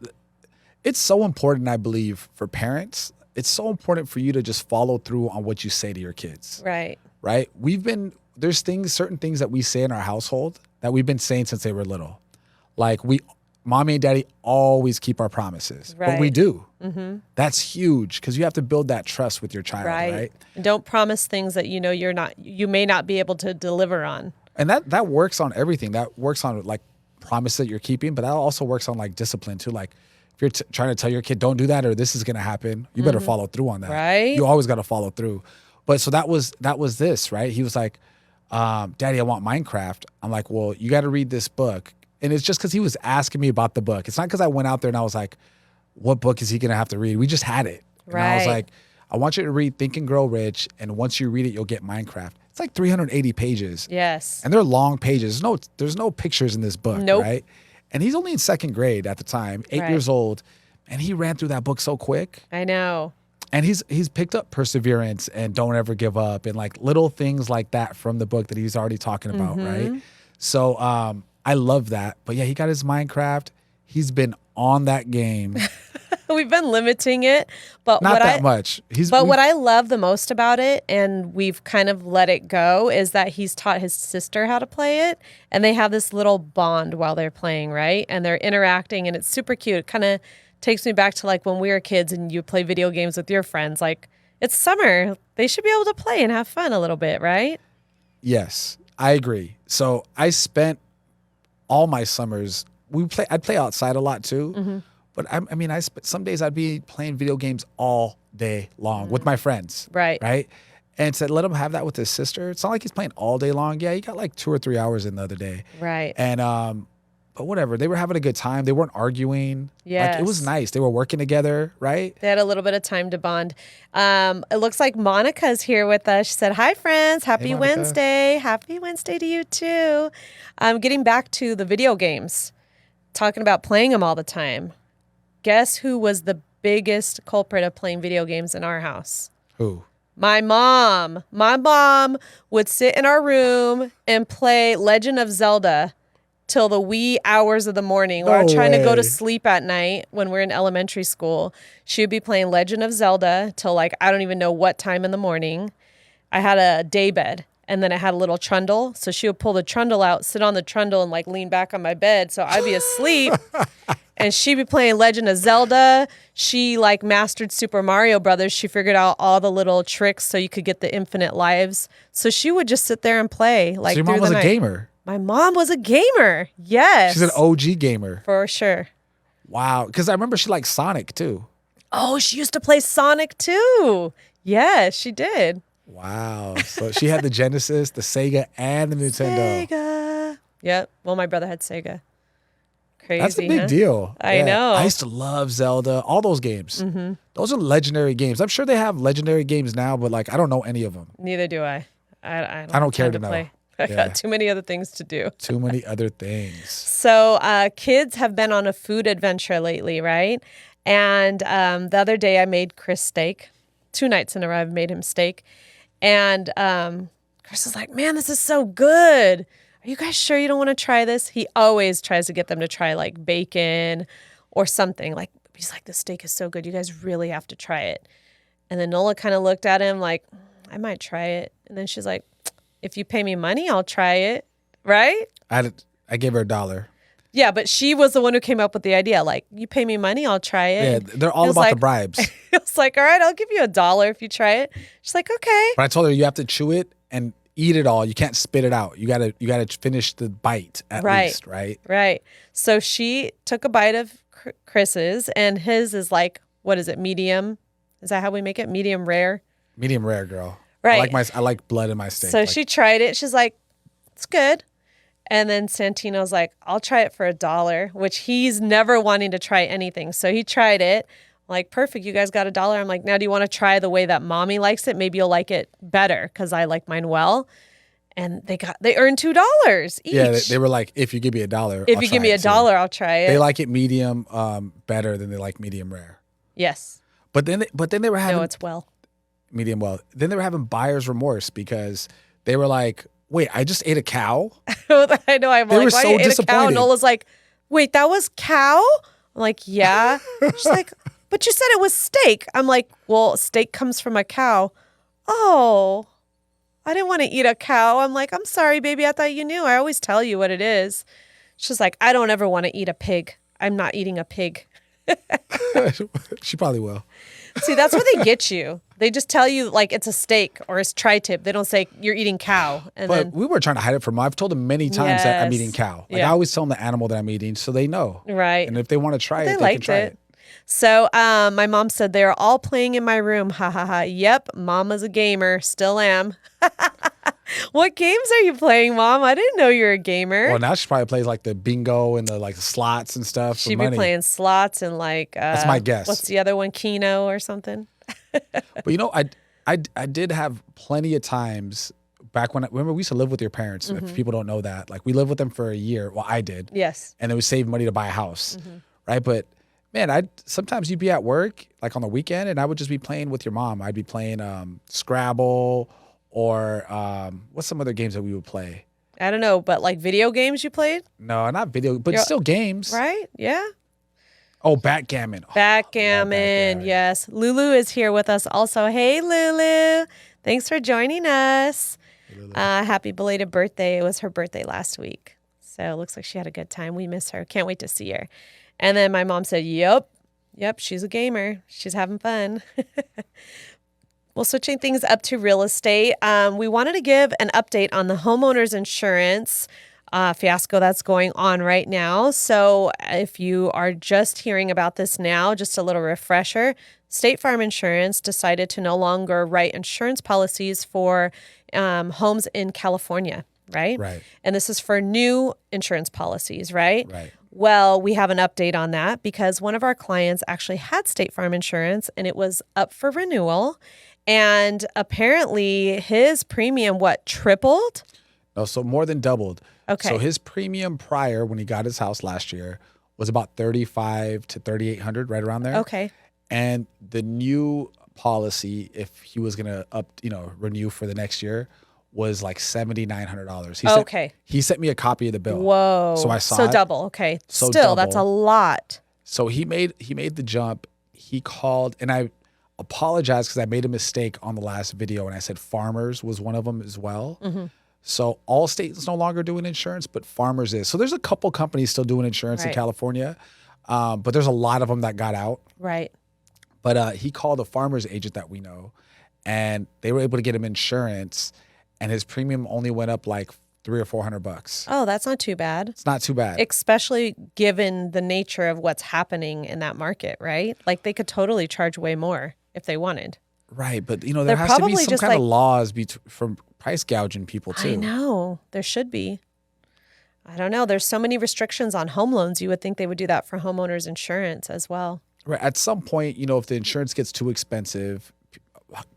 it's so important, I believe, for parents. It's so important for you to just follow through on what you say to your kids. Right. Right? There's certain things that we say in our household that we've been saying since they were little. Like mommy and daddy always keep our promises, but we Right. do. That's huge because you have to build that trust with your child, right? And don't promise things that you may not be able to deliver on. And that works on everything. That works on like promise that you're keeping, but that also works on like discipline too. Like if you're trying to tell your kid, don't do that or this is going to happen, you better follow through on that. Right. You always got to follow through. But so that was this, right? He was like, Daddy, I want Minecraft. I'm like, well, you got to read this book. And it's just because he was asking me about the book. It's not because I went out there and I was like, what book is he going to have to read? We just had it. And I was Right. like, I want you to read Think and Grow Rich. And once you read it, you'll get Minecraft. It's like 380 pages. Yes. And they're long pages. There's no pictures in this book, Nope. right? And he's only in second grade at the time, 8 Right. years old. And he ran through that book so quick. I know. And he's picked up perseverance and don't ever give up and like little things like that from the book that he's already talking about, right? So I love that. But yeah, he got his Minecraft. He's been on that game. We've been limiting it, but Not that much. What I love the most about it, and we've kind of let it go, is that he's taught his sister how to play it, and they have this little bond while they're playing, right? And they're interacting, and it's super cute. It kind of takes me back to like when we were kids and you play video games with your friends. Like, it's summer. They should be able to play and have fun a little bit, right? Yes, I agree. So I spent all my summers, I'd play outside a lot too. But some days I'd be playing video games all day long with my friends. Right. Right. And to let him have that with his sister, it's not like he's playing all day long. Yeah, he got like 2 or 3 hours in the other day. Right. And but whatever, they were having a good time. They weren't arguing. Like, it was Yes. nice. They were working together, right? They had a little bit of time to bond. It looks like Monica's here with us. She said, hi, friends. Happy Hey, Monica. Wednesday. Happy Wednesday to you, too. Getting back to the video games, talking about playing them all the time. Guess who was the biggest culprit of playing video games in our house? Who? My mom. My mom would sit in our room and play Legend of Zelda till the wee hours of the morning. While No we're trying to go to way. sleep at night when we're in elementary school. She would be playing Legend of Zelda till like, I don't even know what time in the morning. I had a day bed and then I had a little trundle. So she would pull the trundle out, sit on the trundle and like lean back on my bed. So I'd be asleep. And she'd be playing Legend of Zelda. She like mastered Super Mario Brothers. She figured out all the little tricks so you could get the infinite lives. So she would just sit there and play like So your through mom was the a night. gamer. My mom was a gamer. Yes. She's an OG gamer. For sure. Wow. Because I remember she liked Sonic too. Oh, she used to play Sonic too. Yes, she did. Wow. So she had the Genesis, the Sega, and the Nintendo. Sega. Yep. Well, my brother had Sega. Crazy. That's a big huh? deal. I know. I used to love Zelda, all those games. Those are legendary games. I'm sure they have legendary games now, but like I don't know any of them. Neither do I. I I don't have care time to know. play. I Yeah. got too many other things to do. Too many other things. So kids have been on a food adventure lately, right? And the other day I made Chris steak. 2 nights in a row I've made him steak. And Chris is like, man, this is so good. Are you guys sure you don't want to try this? He always tries to get them to try like bacon or something. Like, he's like, this steak is so good. You guys really have to try it. And then Nola kind of looked at him like, I might try it. And then she's like, if you pay me money, I'll try it. Right? I gave her $1. Yeah, but she was the one who came up with the idea. Like, you pay me money, I'll try it. Yeah, And they're all he was about the like- bribes. It was like, all right, I'll give you $1 if you try it. She's like, okay. But I told her you have to chew it and eat it all. You can't spit it out. You gotta finish the bite at Right. least, right? Right. So she took a bite of Chris's, and his is like, what is it, medium? Is that how we make it? Medium rare? Medium rare, girl. Right. I like blood in my steak. So Like, she tried it. She's like, it's good. And then Santino's like, I'll try it for $1, which he's never wanting to try anything. So he tried it. Like, perfect. You guys got $1. I'm like, now do you want to try the way that mommy likes it? Maybe you'll like it better because I like mine well. And they earned $2 each. yeah, they were like, if you give me $1, if I'll you try give me it. $1, So I'll try it. they like it medium better than they like medium rare. Yes. But then they were having No, it's well. medium well. Then they were having buyer's remorse because they were like, wait, I just ate a cow? I know. I'm They were like, why so you ate a cow? disappointed. And Nola's like, wait, that was cow? I'm like, yeah. She's like, but you said it was steak. I'm like, well, steak comes from a cow. Oh, I didn't want to eat a cow. I'm like, I'm sorry, baby. I thought you knew. I always tell you what it is. She's like, I don't ever want to eat a pig. I'm not eating a pig. She probably will. See, that's where they get you. They just tell you like it's a steak or it's tri-tip. They don't say you're eating cow. And But then we were trying to hide it from them. I've told them many times that I'm Yes. eating cow. Like Yeah. I always tell them the animal that I'm eating so they know. Right. And if they want to try They it, they can liked try it. it. So my mom said they're all playing in my room. Ha ha ha. Yep, mama's a gamer. Still am. What games are you playing, Mom? I didn't know you were a gamer. Well, now she probably plays like the bingo and the like slots and stuff. She'd for be money. playing slots and like That's my guess. What's the other one? Keno or something? But you know, I did have plenty of times back when remember we used to live with your parents. Mm-hmm. If people don't know that, like we lived with them for a year. Well, I did. Yes. And then we saved money to buy a house, Mm-hmm. right? But man, sometimes you'd be at work like on the weekend, and I would just be playing with your mom. I'd be playing Scrabble or what's some other games that we would play? I don't know, but like video games you played, No, not video, but You're- still games. right? Yeah. Oh, backgammon. Oh, Backgammon. backgammon. Yes. Lulu is here with us also. Hey, Lulu. Thanks for joining us. Happy belated birthday. It was her birthday last week. So it looks like she had a good time. We miss her. Can't wait to see her. And then my mom said, yep, she's a gamer. She's having fun. Well, switching things up to real estate, we wanted to give an update on the homeowners insurance fiasco that's going on right now. So if you are just hearing about this now, just a little refresher, State Farm Insurance decided to no longer write insurance policies for homes in California, right? Right. And this is for new insurance policies, right? Right. Well, we have an update on that because one of our clients actually had State Farm Insurance and it was up for renewal. And apparently his premium, tripled? No, so more than doubled. Okay. So his premium prior when he got his house last year was about $3,500 to $3,800, right around there. Okay. And the new policy, if he was gonna renew for the next year, was like $7,900. Okay. He sent me a copy of the bill. Whoa. So I saw So it. double. Okay. So Still, that's a double. lot. So he made the jump. He called, and I apologize because I made a mistake on the last video, and I said Farmers was one of them as well. Mm-hmm. So Allstate is no longer doing insurance, but Farmers is. So there's a couple companies still doing insurance in Right. California, but there's a lot of them that got out. Right. But he called a Farmers agent that we know, and they were able to get him insurance, and his premium only went up like $300 or $400. Oh, that's not too bad. It's not too bad. Especially given the nature of what's happening in that market, right? Like they could totally charge way more if they wanted. Right, but there They're has to be probably some just kind of like- laws from price gouging people too. I know. There should be. I don't know. There's so many restrictions on home loans. You would think they would do that for homeowners insurance as well. Right. At some point, if the insurance gets too expensive,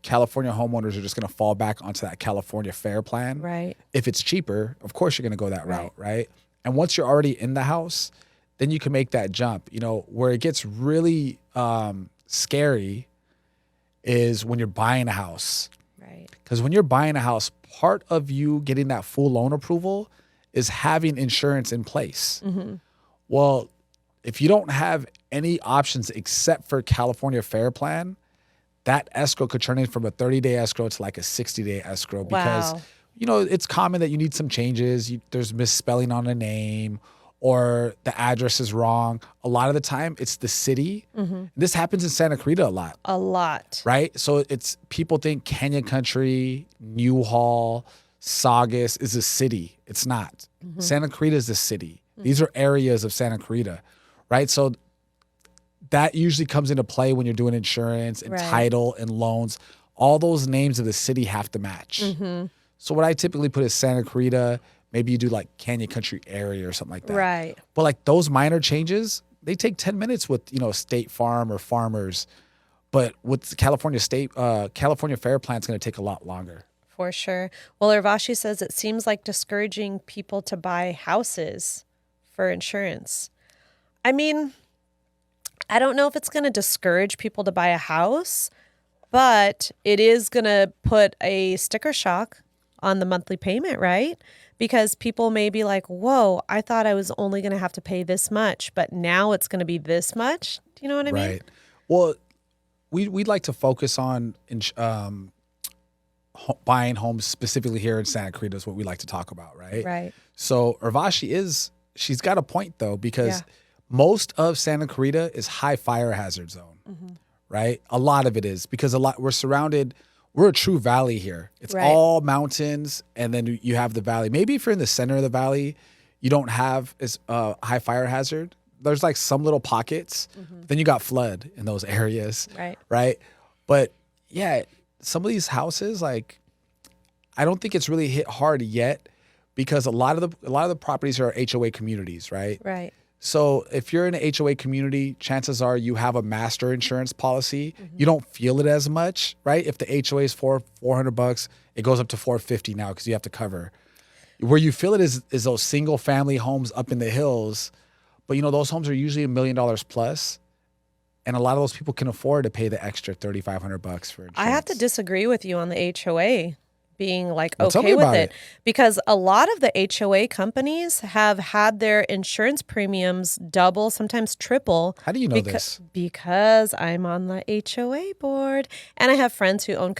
California homeowners are just going to fall back onto that California Fair plan. Right. If it's cheaper, of course you're going to go that Right. route, right? And once you're already in the house, then you can make that jump. Where it gets really scary is when you're buying a house. Right. Because when you're buying a house, part of you getting that full loan approval is having insurance in place. Mm-hmm. Well, if you don't have any options except for California Fair Plan, that escrow could turn in from a 30-day escrow to like a 60-day escrow because, Wow. it's common that you need some changes. There's misspelling on a name or the address is wrong. A lot of the time, it's the city. Mm-hmm. This happens in Santa Cruz a lot. A lot. Right? So people think Canyon Country, Newhall, Saugus is a city. It's not. Mm-hmm. Santa Cruz is the city. These are areas of Santa Cruz, right? So that usually comes into play when you're doing insurance and Right. title and loans. All those names of the city have to match. Mm-hmm. So what I typically put is Santa Cruz. Maybe you do like Canyon Country area or something like that. Right. But like those minor changes, they take 10 minutes with, State Farm or Farmers. But with California Fair Plan, it's going to take a lot longer. For sure. Well, Urvashi says it seems like discouraging people to buy houses for insurance. I mean, I don't know if it's going to discourage people to buy a house, but it is going to put a sticker shock on the monthly payment, right? Because people may be like, whoa, I thought I was only going to have to pay this much, but now it's going to be this much. Do you know what I mean? Right. Well, we'd like to focus on buying homes specifically here in Santa Cruz is what we like to talk about, right? Right. So Urvashi she's got a point though, because Yeah. most of Santa Clarita is high fire hazard zone, right? A lot of it is because we're a true valley here. It's Right. all mountains, and then you have the valley. Maybe if you're in the center of the valley, you don't have as high fire hazard. There's like some little pockets. Then you got flood in those areas, right? But yeah, some of these houses, like, I don't think it's really hit hard yet because a lot of the properties are HOA communities, right? Right. So if you're in an HOA community, chances are you have a master insurance policy. You don't feel it as much, right? If the HOA is $400, it goes up to $450 now because you have to cover. Where you feel it is those single family homes up in the hills, but you know those homes are usually $1 million plus, and a lot of those people can afford to pay the extra $3,500 for insurance. I have to disagree with you on the HOA being like Well, tell me okay with about it because a lot of the HOA companies have had their insurance premiums double, sometimes triple. How do you know this? Because I'm on the HOA board and I have friends who own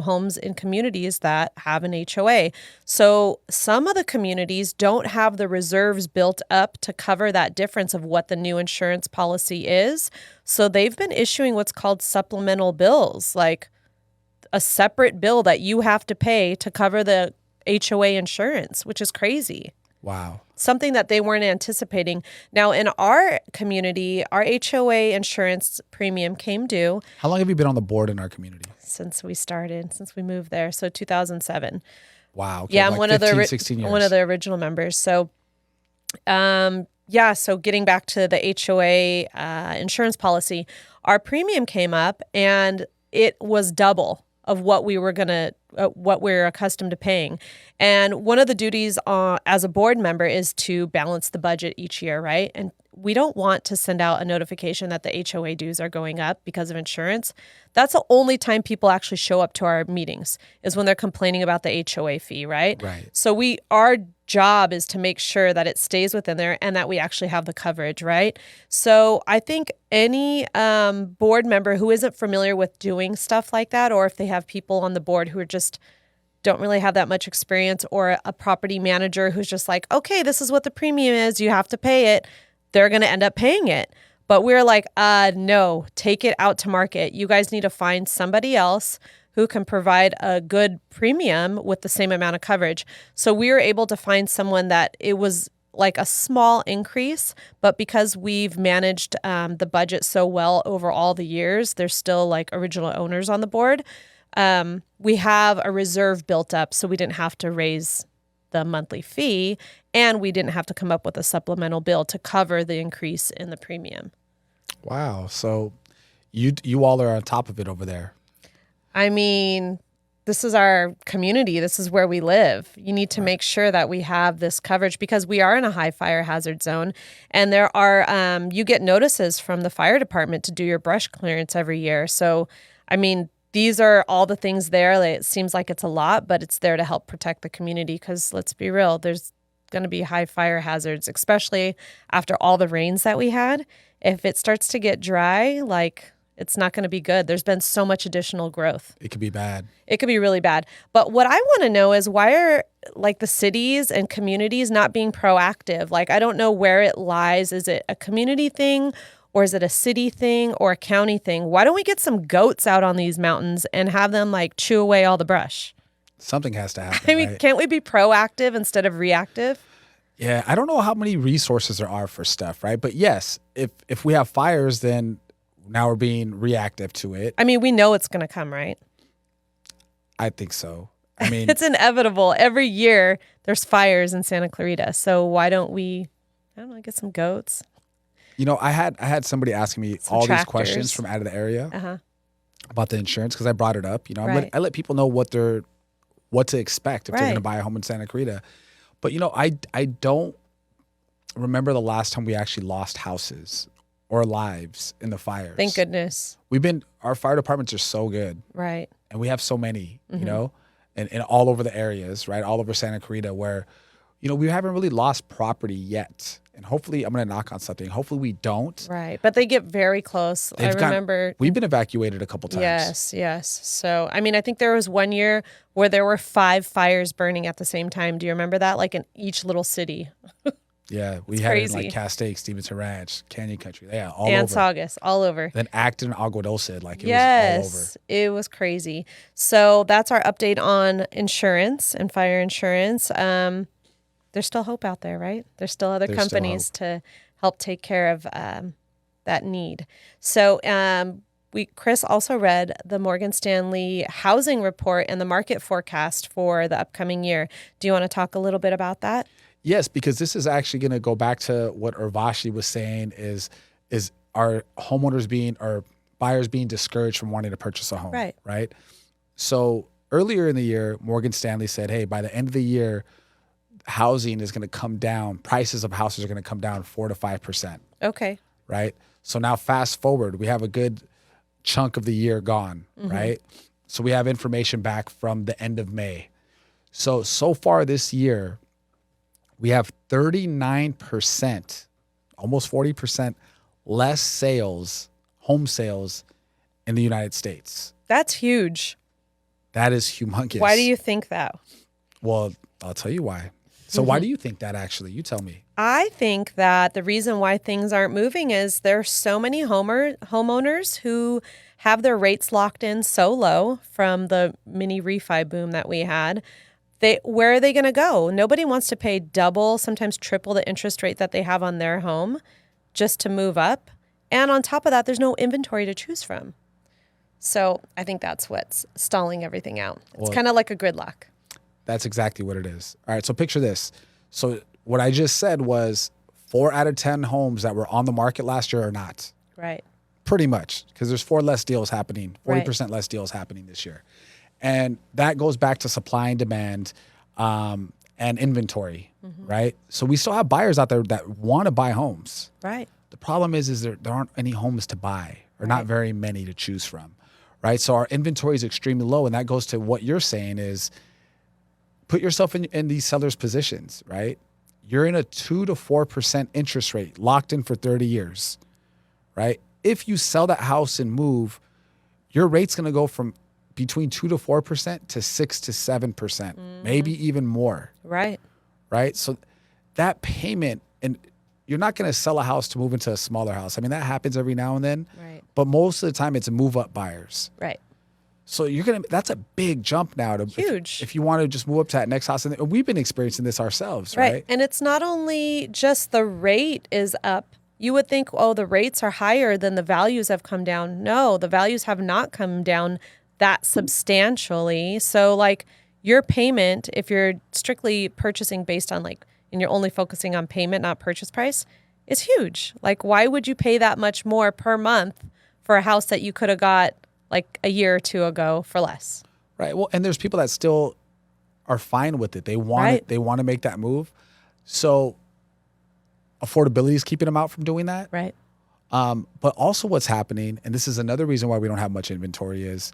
homes in communities that have an HOA. So some of the communities don't have the reserves built up to cover that difference of what the new insurance policy is. So they've been issuing what's called supplemental bills, like a separate bill that you have to pay to cover the HOA insurance, which is crazy. Wow. Something that they weren't anticipating. Now, in our community, our HOA insurance premium came due. How long have you been on the board in our community? Since we moved there. So 2007. Wow. Okay, Yeah, I'm like one 16 years. of the original members. So, so getting back to the HOA insurance policy, our premium came up and it was double of what we're accustomed to paying. And one of the duties as a board member is to balance the budget each year, right? And we don't want to send out a notification that the HOA dues are going up because of insurance. That's the only time people actually show up to our meetings is when they're complaining about the HOA fee, right? Right. So our job is to make sure that it stays within there and that we actually have the coverage, right? So I think any board member who isn't familiar with doing stuff like that, or if they have people on the board who are just don't really have that much experience, or a property manager who's just like, okay, this is what the premium is, you have to pay it, they're going to end up paying it. But we're like, no, take it out to market. You guys need to find somebody else who can provide a good premium with the same amount of coverage. So we were able to find someone that it was like a small increase, but because we've managed the budget so well over all the years, there's still like original owners on the board. We have a reserve built up, so we didn't have to raise the monthly fee, and we didn't have to come up with a supplemental bill to cover the increase in the premium. Wow. So you all are on top of it over there. I mean, this is our community. This is where we live. You need to make sure that we have this coverage because we are in a high fire hazard zone. And there are, you get notices from the fire department to do your brush clearance every year. So, I mean, these are all the things there. It seems like it's a lot, but it's there to help protect the community because let's be real, there's going to be high fire hazards, especially after all the rains that we had. If it starts to get dry, like it's not going to be good. There's been so much additional growth. It could be bad. It could be really bad. But what I want to know is why are like the cities and communities not being proactive? Like, I don't know where it lies. Is it a community thing or is it a city thing or a county thing? Why don't we get some goats out on these mountains and have them like chew away all the brush? Something has to happen. I mean, right? Can't we be proactive instead of reactive? Yeah, I don't know how many resources there are for stuff, right? But yes, if we have fires, then now we're being reactive to it. I mean, we know it's going to come, right? I think so. I mean, it's inevitable. Every year there's fires in Santa Clarita. So why don't we, I don't know, get some goats? You know, I had somebody asking me all tractors. These questions from out of the area Uh-huh. about the insurance because I brought it up. You know, Right. I let people know what to expect if they're going to Right. buy a home in Santa Clarita. But you know, I don't remember the last time we actually lost houses or lives in the fires. Thank goodness. Our fire departments are so good. Right. And we have so many, Mm-hmm. you know, and all over the areas, right? All over Santa Clarita where, you know, we haven't really lost property yet. And hopefully, I'm going to knock on something. Hopefully we don't. Right. But they get very close. We've been evacuated a couple times. Yes. So, I mean, I think there was one year where there were 5 fires burning at the same time. Do you remember that? Like in each little city. Yeah, we It's had it in crazy. like Castaic, Stevenson Ranch, Canyon Country. Yeah, all And over. Saugus, all over. Then Acton, Agua Dulce, like it was all over. Yes, it was crazy. So that's our update on insurance and fire insurance. There's still hope out there, right? There's still other There's still companies to help take care of that need. So Chris also read the Morgan Stanley housing report and the market forecast for the upcoming year. Do you want to talk a little bit about that? Yes, because this is actually going to go back to what Urvashi was saying is our buyers being discouraged from wanting to purchase a home, right? So earlier in the year, Morgan Stanley said, hey, by the end of the year, housing is going to come down. Prices of houses are going to come down 4 to 5%. Okay. Right? So now fast forward, we have a good chunk of the year gone, right? So we have information back from the end of May. So far this year, we have 39%, almost 40% less home sales in the United States. That's huge. That is humongous. Why do you think that? Well, I'll tell you why. So why do you think that actually? You tell me. I think that the reason why things aren't moving is there's so many homeowners who have their rates locked in so low from the mini refi boom that we had. Where are they going to go? Nobody wants to pay double, sometimes triple the interest rate that they have on their home just to move up. And on top of that, there's no inventory to choose from. So I think that's what's stalling everything out. It's kind of like a gridlock. That's exactly what it is. All right, so picture this. So what I just said was 4 out of 10 homes that were on the market last year are not. Right. Pretty much, because there's 4 less deals happening, 40% less deals happening this year. And that goes back to supply and demand and inventory, right? So we still have buyers out there that want to buy homes. Right. The problem is there aren't any homes to buy or not very many to choose from, right? So our inventory is extremely low. And that goes to what you're saying is put yourself in these sellers' positions, right? You're in a 2 to 4% interest rate locked in for 30 years, right? If you sell that house and move, your rate's going to go from between 2 to 4% to 6 to 7%, maybe even more. Right. Right. So that payment, and you're not going to sell a house to move into a smaller house. I mean, that happens every now and then. Right. But most of the time it's move up buyers. Right. So that's a big jump now to huge. If you want to just move up to that next house. And we've been experiencing this ourselves, right? And it's not only just the rate is up. You would think, oh, the rates are higher than the values have come down. No, the values have not come down that substantially. So like your payment, if you're strictly purchasing based on and you're only focusing on payment, not purchase price, is huge. Like, why would you pay that much more per month for a house that you could have got like a year or two ago for less? Right. Well, and there's people that still are fine with it. They want it. They want to make that move. So affordability is keeping them out from doing that. Right. But also what's happening, and this is another reason why we don't have much inventory, is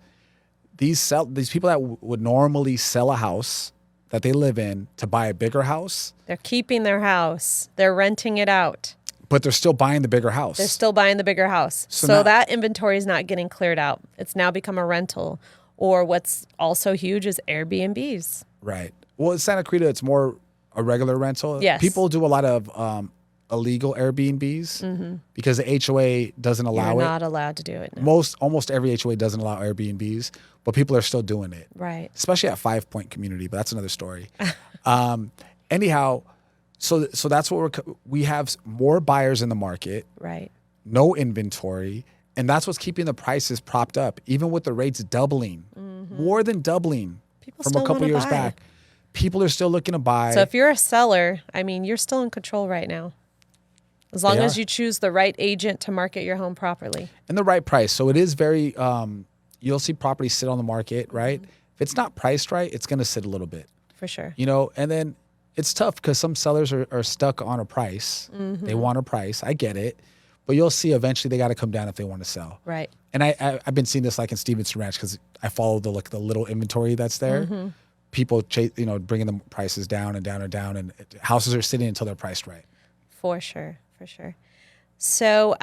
these people that would normally sell a house that they live in to buy a bigger house. They're keeping their house. They're renting it out. But they're still buying the bigger house. They're still buying the bigger house. So that inventory is not getting cleared out. It's now become a rental. Or what's also huge is Airbnbs. Right. Well, in Santa Cruz, it's more a regular rental. Yes. People do a lot of illegal Airbnbs because the HOA doesn't allow it. You're not allowed to do it. No. Almost every HOA doesn't allow Airbnbs, but people are still doing it. Right. Especially at 5 Point community, but that's another story. Anyhow, so that's what we have more buyers in the market. Right. No inventory. And that's what's keeping the prices propped up, even with the rates doubling, more than doubling from a couple years back. People are still looking to buy. So if you're a seller, I mean, you're still in control right now. As long as you choose the right agent to market your home properly. And the right price. So it is very, you'll see properties sit on the market, right? If it's not priced right, it's going to sit a little bit. For sure. And then it's tough because some sellers are stuck on a price. They want a price. I get it. But you'll see eventually they got to come down if they want to sell. Right. And I've been seeing this like in Stevenson Ranch because I follow the little inventory that's there. People bringing the prices down and down and down, and houses are sitting until they're priced right. For sure. So,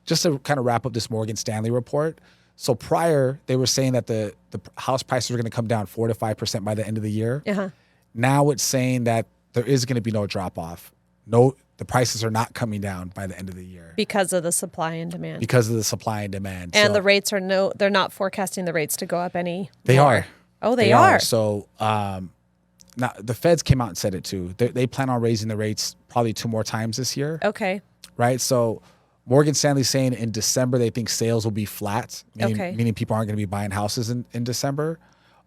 just to kind of wrap up this Morgan Stanley report. So prior, they were saying that the house prices were going to come down 4 to 5% by the end of the year. Now it's saying that there is going to be no drop off. No, the prices are not coming down by the end of the year because of the supply and demand. because of the supply and demand. And the rates are they're not forecasting the rates to go up any. They more. are. Oh, they are. So now the Feds came out and said it too. They plan on raising the rates probably 2 more times this year. Okay. Right. So Morgan Stanley's saying in December they think sales will be flat, meaning people aren't going to be buying houses in December.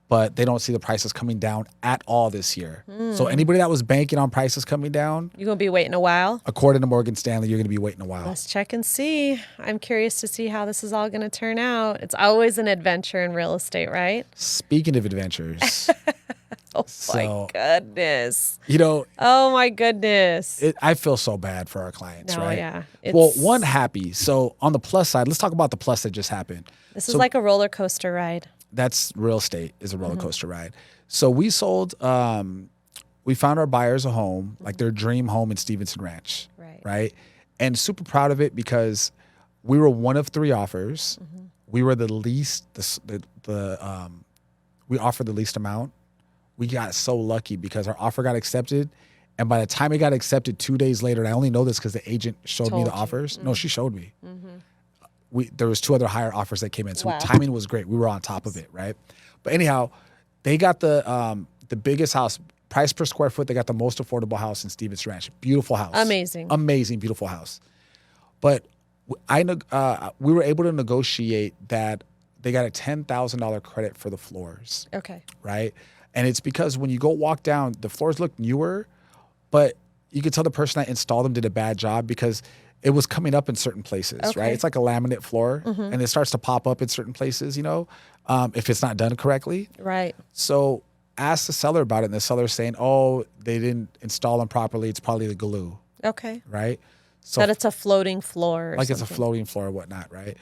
But they don't see the prices coming down at all this year. So anybody that was banking on prices coming down, you're going to be waiting a while? According to Morgan Stanley, you're going to be waiting a while. Let's check and see. I'm curious to see how this is all going to turn out. It's always an adventure in real estate, right? Speaking of adventures. My goodness. Oh my goodness. I feel so bad for our clients, right? Yeah. Well, one, happy. So on the plus side, let's talk about the plus that just happened. This is like a roller coaster ride. That's real estate is a roller coaster ride. So we sold, we found our buyers a home, like their dream home in Stevenson Ranch. Right. And super proud of it because we were one of 3 offers. We were the least, we offered the least amount. We got so lucky because our offer got accepted. And by the time it got accepted 2 days later, and I only know this because the agent showed me the offers. No, she showed me. There was 2 other higher offers that came in. So timing was great. We were on top of it, right? But anyhow, they got the biggest house, price per square foot. They got the most affordable house in Stevens Ranch. Beautiful house. Amazing, beautiful house. But we were able to negotiate that they got a $10,000 credit for the floors. Okay. Right? And it's because when you go walk down, the floors look newer, but you could tell the person that installed them did a bad job because it was coming up in certain places, right? It's like a laminate floor, and it starts to pop up in certain places, if it's not done correctly. Right. So ask the seller about it, and the seller's saying, oh, they didn't install them properly. It's probably the glue. Okay. Right? So that it's a floating floor or something. It's a floating floor or whatnot, right?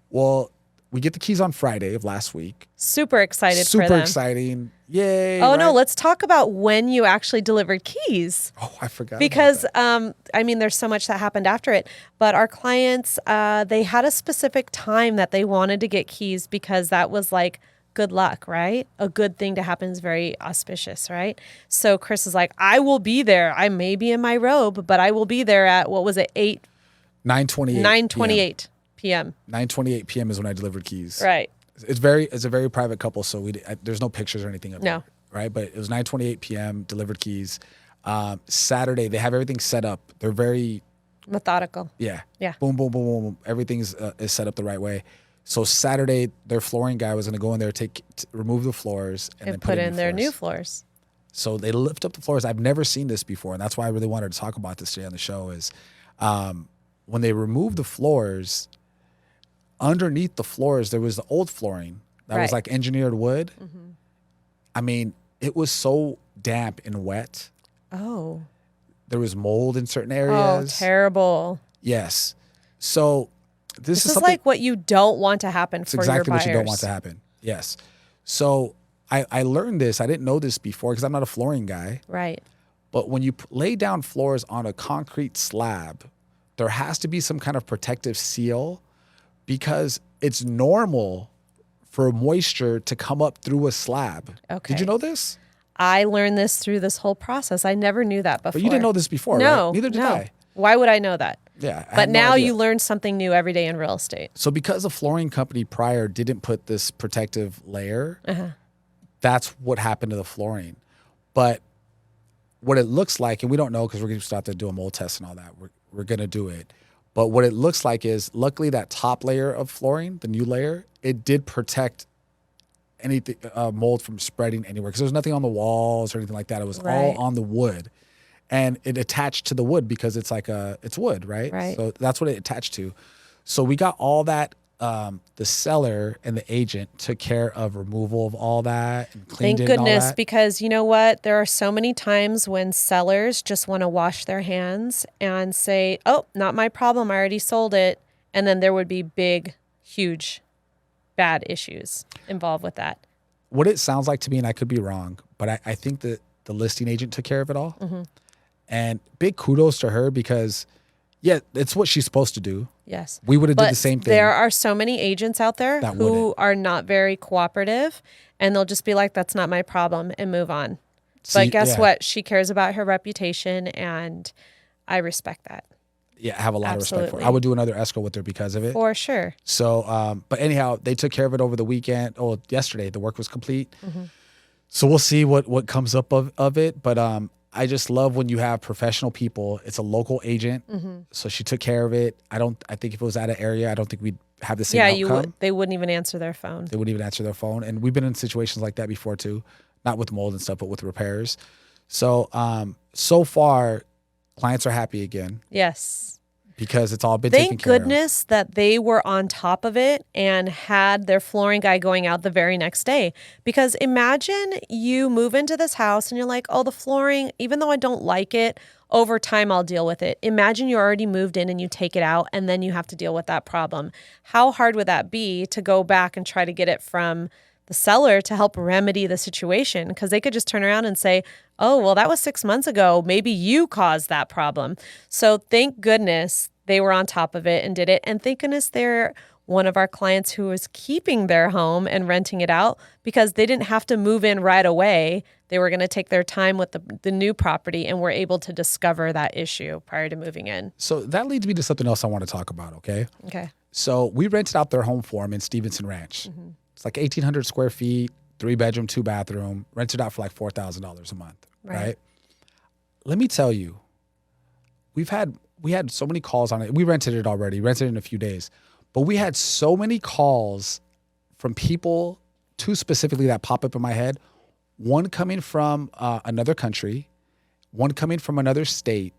Well, we get the keys on Friday of last week. Super excited for them. Super exciting. Yay. Oh, right? No, let's talk about when you actually delivered keys. Oh, I forgot. Because, there's so much that happened after it. But our clients, they had a specific time that they wanted to get keys because that was like good luck, right? A good thing to happen is very auspicious, right? So Chris is like, I will be there. I may be in my robe, but I will be there at, 9:28. 9:28 p.m. 9:28 p.m. is when I delivered keys. Right. It's a very private couple, so there's no pictures or anything of it. Right? But it was 9:28 p.m., delivered keys. Saturday, they have everything set up. They're very methodical. Yeah. Yeah. Boom, boom, boom, boom. Everything's is set up the right way. So Saturday, their flooring guy was going to go in there, remove the floors, and then put in their new floors. So they lift up the floors. I've never seen this before, and that's why I really wanted to talk about this today on the show is when they removed the floors, underneath the floors, there was the old flooring that was like engineered wood. I mean, it was so damp and wet. Oh. There was mold in certain areas. Oh, terrible. Yes. So this is like what you don't want to happen for your buyers. It's exactly what you don't want to happen. Yes. So I learned this. I didn't know this before because I'm not a flooring guy. Right. But when you lay down floors on a concrete slab, there has to be some kind of protective seal because it's normal for moisture to come up through a slab. Okay. Did you know this? I learned this through this whole process. I never knew that before. But you didn't know this before, right? Neither did I. Why would I know that? Yeah. But now you learn something new every day in real estate. So because the flooring company prior didn't put this protective layer, that's what happened to the flooring. But what it looks like, and we don't know because we're going to start to do a mold test and all that. We're going to do it. But what it looks like is, luckily, that top layer of flooring, the new layer, it did protect anything mold from spreading anywhere because there was nothing on the walls or anything like that. It was all on the wood, and it attached to the wood because it's like it's wood, right? Right. So that's what it attached to. So we got all that. The seller and the agent took care of removal of all that and cleaned it. Thank goodness, and all that. Because you know what? There are so many times when sellers just want to wash their hands and say, "Oh, not my problem. I already sold it," and then there would be big, huge, bad issues involved with that. What it sounds like to me, and I could be wrong, but I think that the listing agent took care of it all. And big kudos to her because, yeah, it's what she's supposed to do. Yes. We would have did the same thing. There are so many agents out there who are not very cooperative, and they'll just be like, that's not my problem, and move on. But guess what? She cares about her reputation, and I respect that. Yeah, I have a lot of respect for it. I would do another escrow with her because of it. For sure. So, but anyhow, they took care of it over the weekend. Oh, yesterday, the work was complete. So we'll see what comes up of it. But I just love when you have professional people. It's a local agent. So she took care of it. I think if it was out of area, I don't think we'd have the same outcome. They wouldn't even answer their phone. They wouldn't even answer their phone. And we've been in situations like that before too. Not with mold and stuff, but with repairs. So, so far, clients are happy again. Yes. Because it's all been taken care of. Thank goodness that they were on top of it and had their flooring guy going out the very next day. Because imagine you move into this house and you're like, oh, the flooring, even though I don't like it, over time I'll deal with it. Imagine you already moved in and you take it out and then you have to deal with that problem. How hard would that be to go back and try to get it from the seller to help remedy the situation? Because they could just turn around and say, oh, well, that was 6 months ago. Maybe you caused that problem. So thank goodness they were on top of it and did it. And thank goodness they're one of our clients who was keeping their home and renting it out because they didn't have to move in right away. They were going to take their time with the new property and were able to discover that issue prior to moving in. So that leads me to something else I want to talk about, okay? Okay. So we rented out their home for them in Stevenson Ranch. It's like 1,800 square feet, 3-bedroom, 2-bathroom, rented out for like $4,000 a month, right? Let me tell you, we had so many calls on it. We rented it already, rented it in a few days. But we had so many calls from people, two specifically that pop up in my head. One coming from another country, one coming from another state,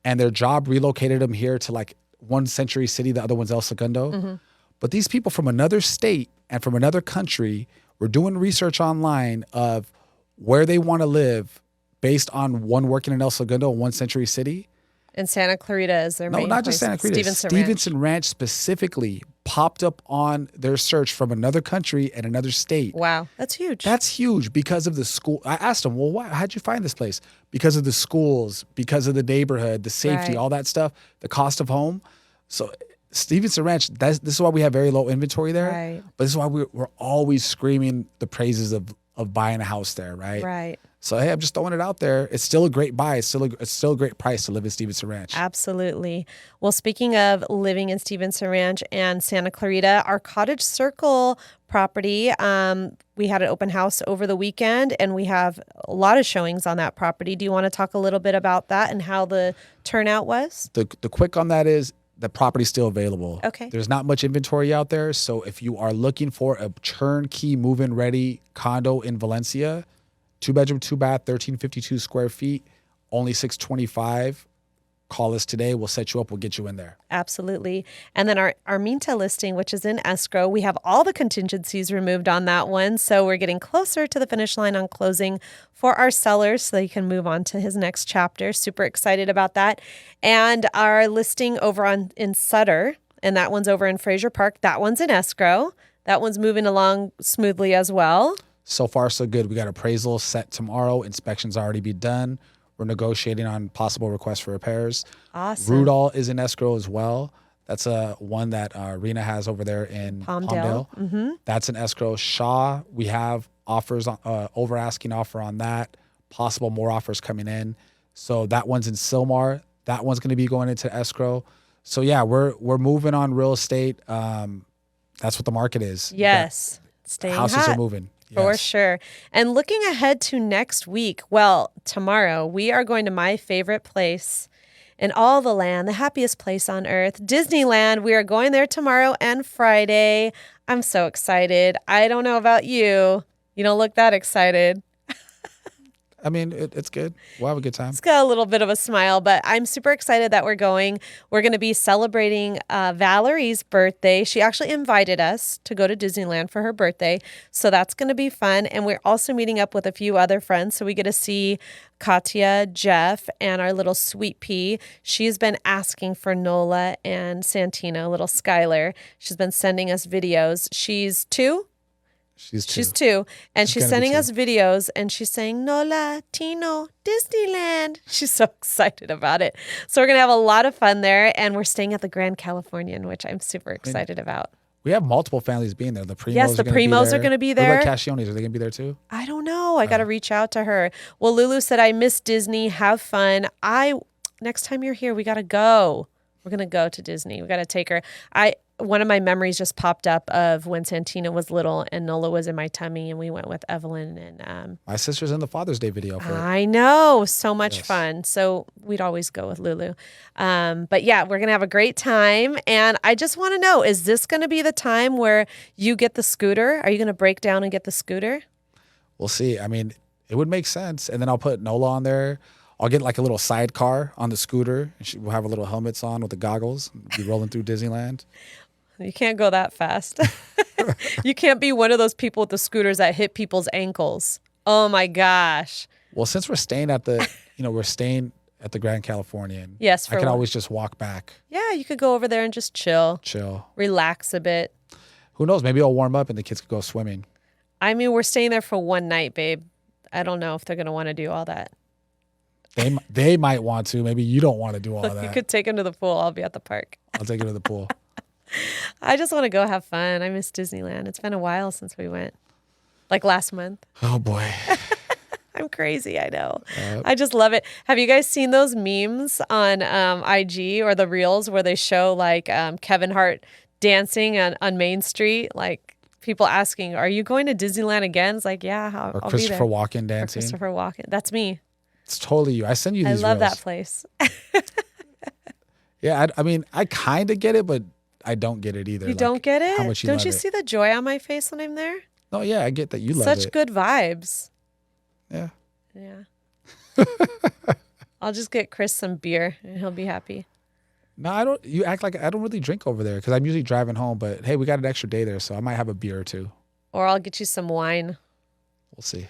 and their job relocated them here to like one Century City, the other one's El Segundo. But these people from another state and from another country were doing research online of where they want to live based on one working in El Segundo and one Century City. And Santa Clarita is their main place. No, not just Santa Clarita. Stevenson Ranch specifically popped up on their search from another country and another state. Wow, that's huge. That's huge because of the school. I asked them, well, how'd you find this place? Because of the schools, because of the neighborhood, the safety, all that stuff, the cost of home. So Stevenson Ranch, this is why we have very low inventory there. Right. But this is why we're always screaming the praises of buying a house there, right? Right. So, hey, I'm just throwing it out there. It's still a great buy. It's still a great price to live in Stevenson Ranch. Absolutely. Well, speaking of living in Stevenson Ranch and Santa Clarita, our Cottage Circle property, we had an open house over the weekend, and we have a lot of showings on that property. Do you want to talk a little bit about that and how the turnout was? The quick on that is the property's still available. Okay. There's not much inventory out there. So if you are looking for a turnkey move-in ready condo in Valencia, 2-bedroom, 2-bath, 1,352 square feet, only $625. Call us today. We'll set you up. We'll get you in there. Absolutely. And then our Minta listing, which is in escrow, we have all the contingencies removed on that one. So we're getting closer to the finish line on closing for our sellers so they can move on to his next chapter. Super excited about that. And our listing over in Sutter, and that one's over in Fraser Park. That one's in escrow. That one's moving along smoothly as well. So far, so good. We got appraisal set tomorrow. Inspections already be done. We're negotiating on possible requests for repairs. Awesome. Rudolph is in escrow as well. That's one that Rena has over there in Palmdale. Mm-hmm. That's an escrow. Shaw, we have offers, over asking offer on that. Possible more offers coming in. So that one's in Sylmar. That one's going to be going into escrow. So yeah, we're moving on real estate. That's what the market is. Yes. Staying houses hot. are moving. For sure. And looking ahead to next week, well, tomorrow, we are going to my favorite place in all the land, the happiest place on earth, Disneyland. We are going there tomorrow and Friday. I'm so excited. I don't know about you. You don't look that excited. I mean, it's good. We'll have a good time. It's got a little bit of a smile, but I'm super excited that we're going. We're going to be celebrating Valerie's birthday. She actually invited us to go to Disneyland for her birthday, so that's going to be fun. And we're also meeting up with a few other friends, so we get to see Katya, Jeff, and our little sweet pea. She's been asking for Nola and Santino, little Skylar. She's been sending us videos. She's 2? She's 2, and she's sending us videos, and she's saying, Nola, Tino, Disneyland. She's so excited about it. So we're going to have a lot of fun there, and we're staying at the Grand Californian, which I'm super excited about. We have multiple families being there. The Primos Yes, the Primos are going to be What there. about Cassiones? Are they going to be there too? I don't know. I got to reach out to her. Well, Lulu said, I miss Disney. Have fun. Next time you're here, we got to go. We're going to go to Disney. We got to take her. One of my memories just popped up of when Santino was little and Nola was in my tummy, and we went with Evelyn and my sister's in the Father's Day video for it. I know, so much Yes. fun. So we'd always go with Lulu. But yeah, we're gonna have a great time. And I just want to know: is this going to be the time where you get the scooter? Are you going to break down and get the scooter? We'll see. I mean, it would make sense. And then I'll put Nola on there. I'll get like a little sidecar on the scooter. And we'll have a little helmets on with the goggles. Be rolling through Disneyland. You can't go that fast. You can't be one of those people with the scooters that hit people's ankles. Oh my gosh. Well, since we're staying at the, we're staying at the Grand Californian. Yes, I can always just walk back. Yeah, you could go over there and just chill, relax a bit. Who knows? Maybe I'll warm up and the kids could go swimming. I mean, we're staying there for one night, babe. I don't know if they're going to want to do all that. They might want to. Maybe you don't want to do all that. You could take them to the pool. I'll be at the park. I'll take you to the pool. I just want to go have fun. I miss Disneyland. It's been a while since we went. Like last month. Oh, boy. I'm crazy. I know. I just love it. Have you guys seen those memes on IG or the reels where they show like Kevin Hart dancing on Main Street? Like people asking, are you going to Disneyland again? It's like, yeah, I'll be Christopher there. Walken dancing. Or Christopher Walken. That's me. It's totally you. I send you these I love reels. that place. Yeah, I mean, I kind of get it, but I don't get it either. You don't get it? How much you don't love you it. see the joy on my face when I'm there? No, yeah, I get that you love it. Such good vibes. Yeah. Yeah. I'll just get Chris some beer and he'll be happy. No, I don't. You act like I don't really drink over there because I'm usually driving home. But hey, we got an extra day there, so I might have a beer or two. Or I'll get you some wine. We'll see.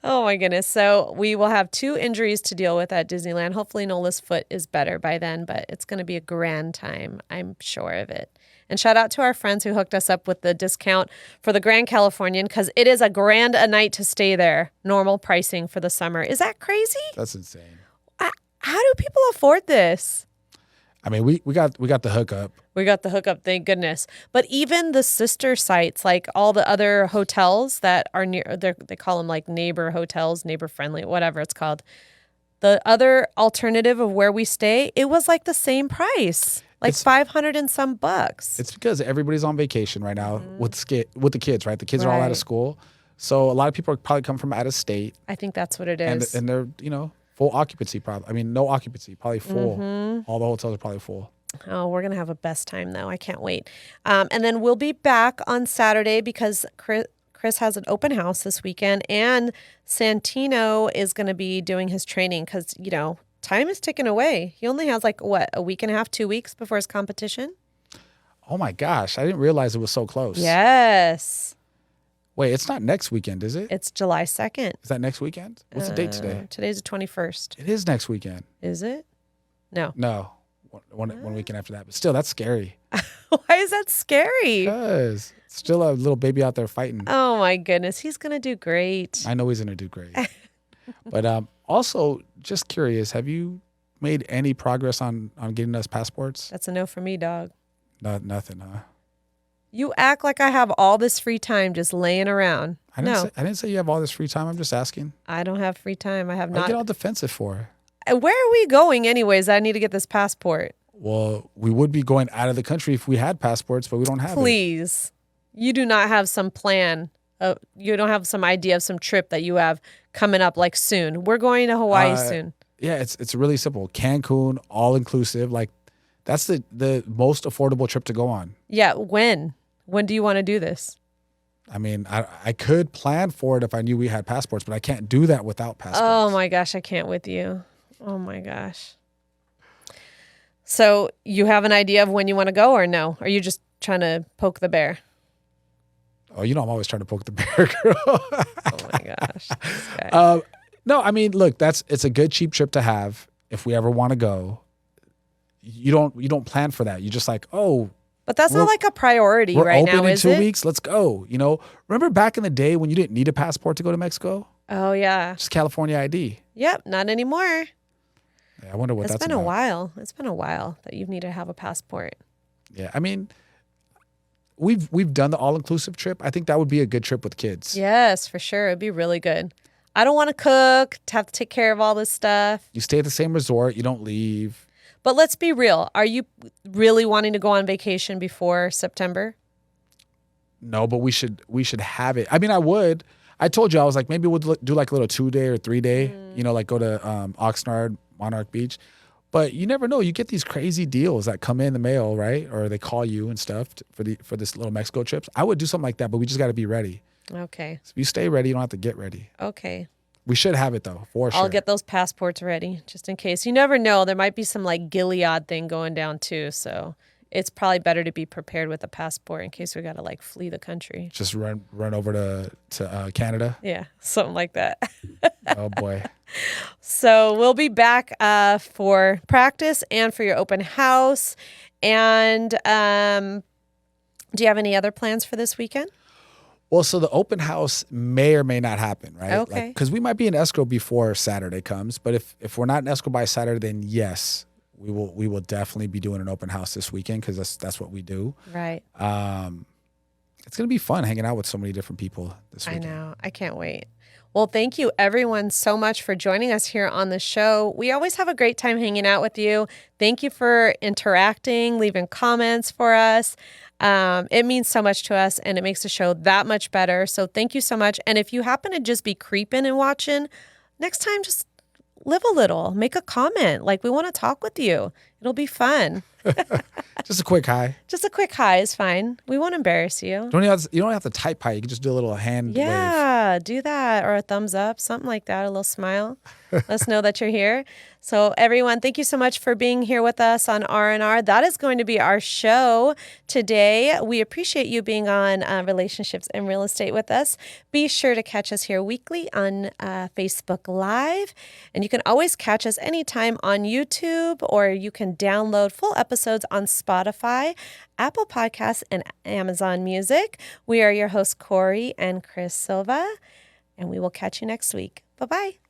Oh my goodness. So we will have 2 injuries to deal with at Disneyland. Hopefully Nola's foot is better by then, but it's going to be a grand time. I'm sure of it. And shout out to our friends who hooked us up with the discount for the Grand Californian because it is a grand a night to stay there. Normal pricing for the summer. Is that crazy? That's insane. How do people afford this? I mean, we got the hookup. We got the hookup, thank goodness. But even the sister sites, like all the other hotels that are near, they call them like neighbor hotels, neighbor friendly, whatever it's called. The other alternative of where we stay, it was like the same price, like 500 and some bucks. It's because everybody's on vacation right now with the kids, right? The kids are all out Right. of school, so a lot of people are probably come from out of state, I think that's what it is. and they're full occupancy. Probably, I mean, no occupancy, probably full. All the hotels are probably full. Oh, we're going to have a best time, though. I can't wait. And then we'll be back on Saturday because Chris has an open house this weekend. And Santino is going to be doing his training because, time is ticking away. He only has a week and a half, 2 weeks before his competition? Oh, my gosh. I didn't realize it was so close. Yes. Wait, it's not next weekend, is it? It's July 2nd. Is that next weekend? What's the date today? Today's the 21st. It is next weekend. Is it? No. No. One weekend after that. But still, that's scary. Why is that scary? Because still a little baby out there fighting. Oh, my goodness. He's going to do great. I know he's going to do great. But also, just curious, have you made any progress on getting us passports? That's a no for me, dog. Nothing, huh? You act like I have all this free time just laying around. I didn't say you have all this free time. I'm just asking. I don't have free time. I have Why not. get all defensive for? Where are we going anyways? I need to get this passport. Well, we would be going out of the country if we had passports, but we don't have it. Please. You do not have some plan. You don't have some idea of some trip that you have coming up like soon. We're going to Hawaii soon. Yeah, it's really simple. Cancun, all inclusive. Like that's the most affordable trip to go on. Yeah. When? When do you want to do this? I mean, I could plan for it if I knew we had passports, but I can't do that without passports. Oh my gosh, I can't with you. Oh my gosh. So you have an idea of when you want to go or no? Are you just trying to poke the bear? Oh, I'm always trying to poke the bear, girl. Oh my gosh. This guy. No, I mean, look, it's a good cheap trip to have if we ever want to go. You don't plan for that. You just like, But that's not like a priority we're right open now, in is 2 it? weeks. Let's go. Remember back in the day when you didn't need a passport to go to Mexico? Oh yeah. Just California ID. Yep. Not anymore. Yeah, I wonder what It's that's been a about. while. It's been a while that you need to have a passport. Yeah. I mean, we've done the all-inclusive trip. I think that would be a good trip with kids. Yes, for sure. It'd be really good. I don't want to cook, to have to take care of all this stuff. You stay at the same resort. You don't leave. But let's be real. Are you really wanting to go on vacation before September? No, but we should have it. I mean, I would. I told you, I was like, maybe we'll do like a little 2-day or 3-day, like go to Oxnard, Monarch Beach. But you never know. You get these crazy deals that come in the mail, right? Or they call you and stuff for this little Mexico trips. I would do something like that, but we just got to be ready. Okay. So if you stay ready, you don't have to get ready. Okay. We should have it though, for sure. I'll get those passports ready just in case. You never know. There might be some like Gilead thing going down too. So it's probably better to be prepared with a passport in case we got to like flee the country. Just run over to Canada. Yeah, something like that. Oh boy. So we'll be back for practice and for your open house. And do you have any other plans for this weekend? Well, so the open house may or may not happen, right? Okay. Because we might be in escrow before Saturday comes, but if we're not in escrow by Saturday, then yes, we will definitely be doing an open house this weekend because that's what we do. Right. It's gonna be fun hanging out with so many different people this weekend. I know. I can't wait. Well, thank you everyone so much for joining us here on the show. We always have a great time hanging out with you. Thank you for interacting, leaving comments for us. It means so much to us and it makes the show that much better. So thank you so much. And if you happen to just be creeping and watching, next time just live a little, make a comment. Like, we want to talk with you. It'll be fun. Just a quick hi. Just a quick hi is fine. We won't embarrass you. You don't have to type hi. You can just do a little hand wave. Yeah, do that, or a thumbs up, something like that, a little smile. Let us know that you're here. So everyone, thank you so much for being here with us on R&R. That is going to be our show today. We appreciate you being on Relationships and Real Estate with us. Be sure to catch us here weekly on Facebook Live. And you can always catch us anytime on YouTube, or you can download full episodes on Spotify, Apple Podcasts, and Amazon Music. We are your hosts, Cori and Chris Silva, and we will catch you next week. Bye-bye.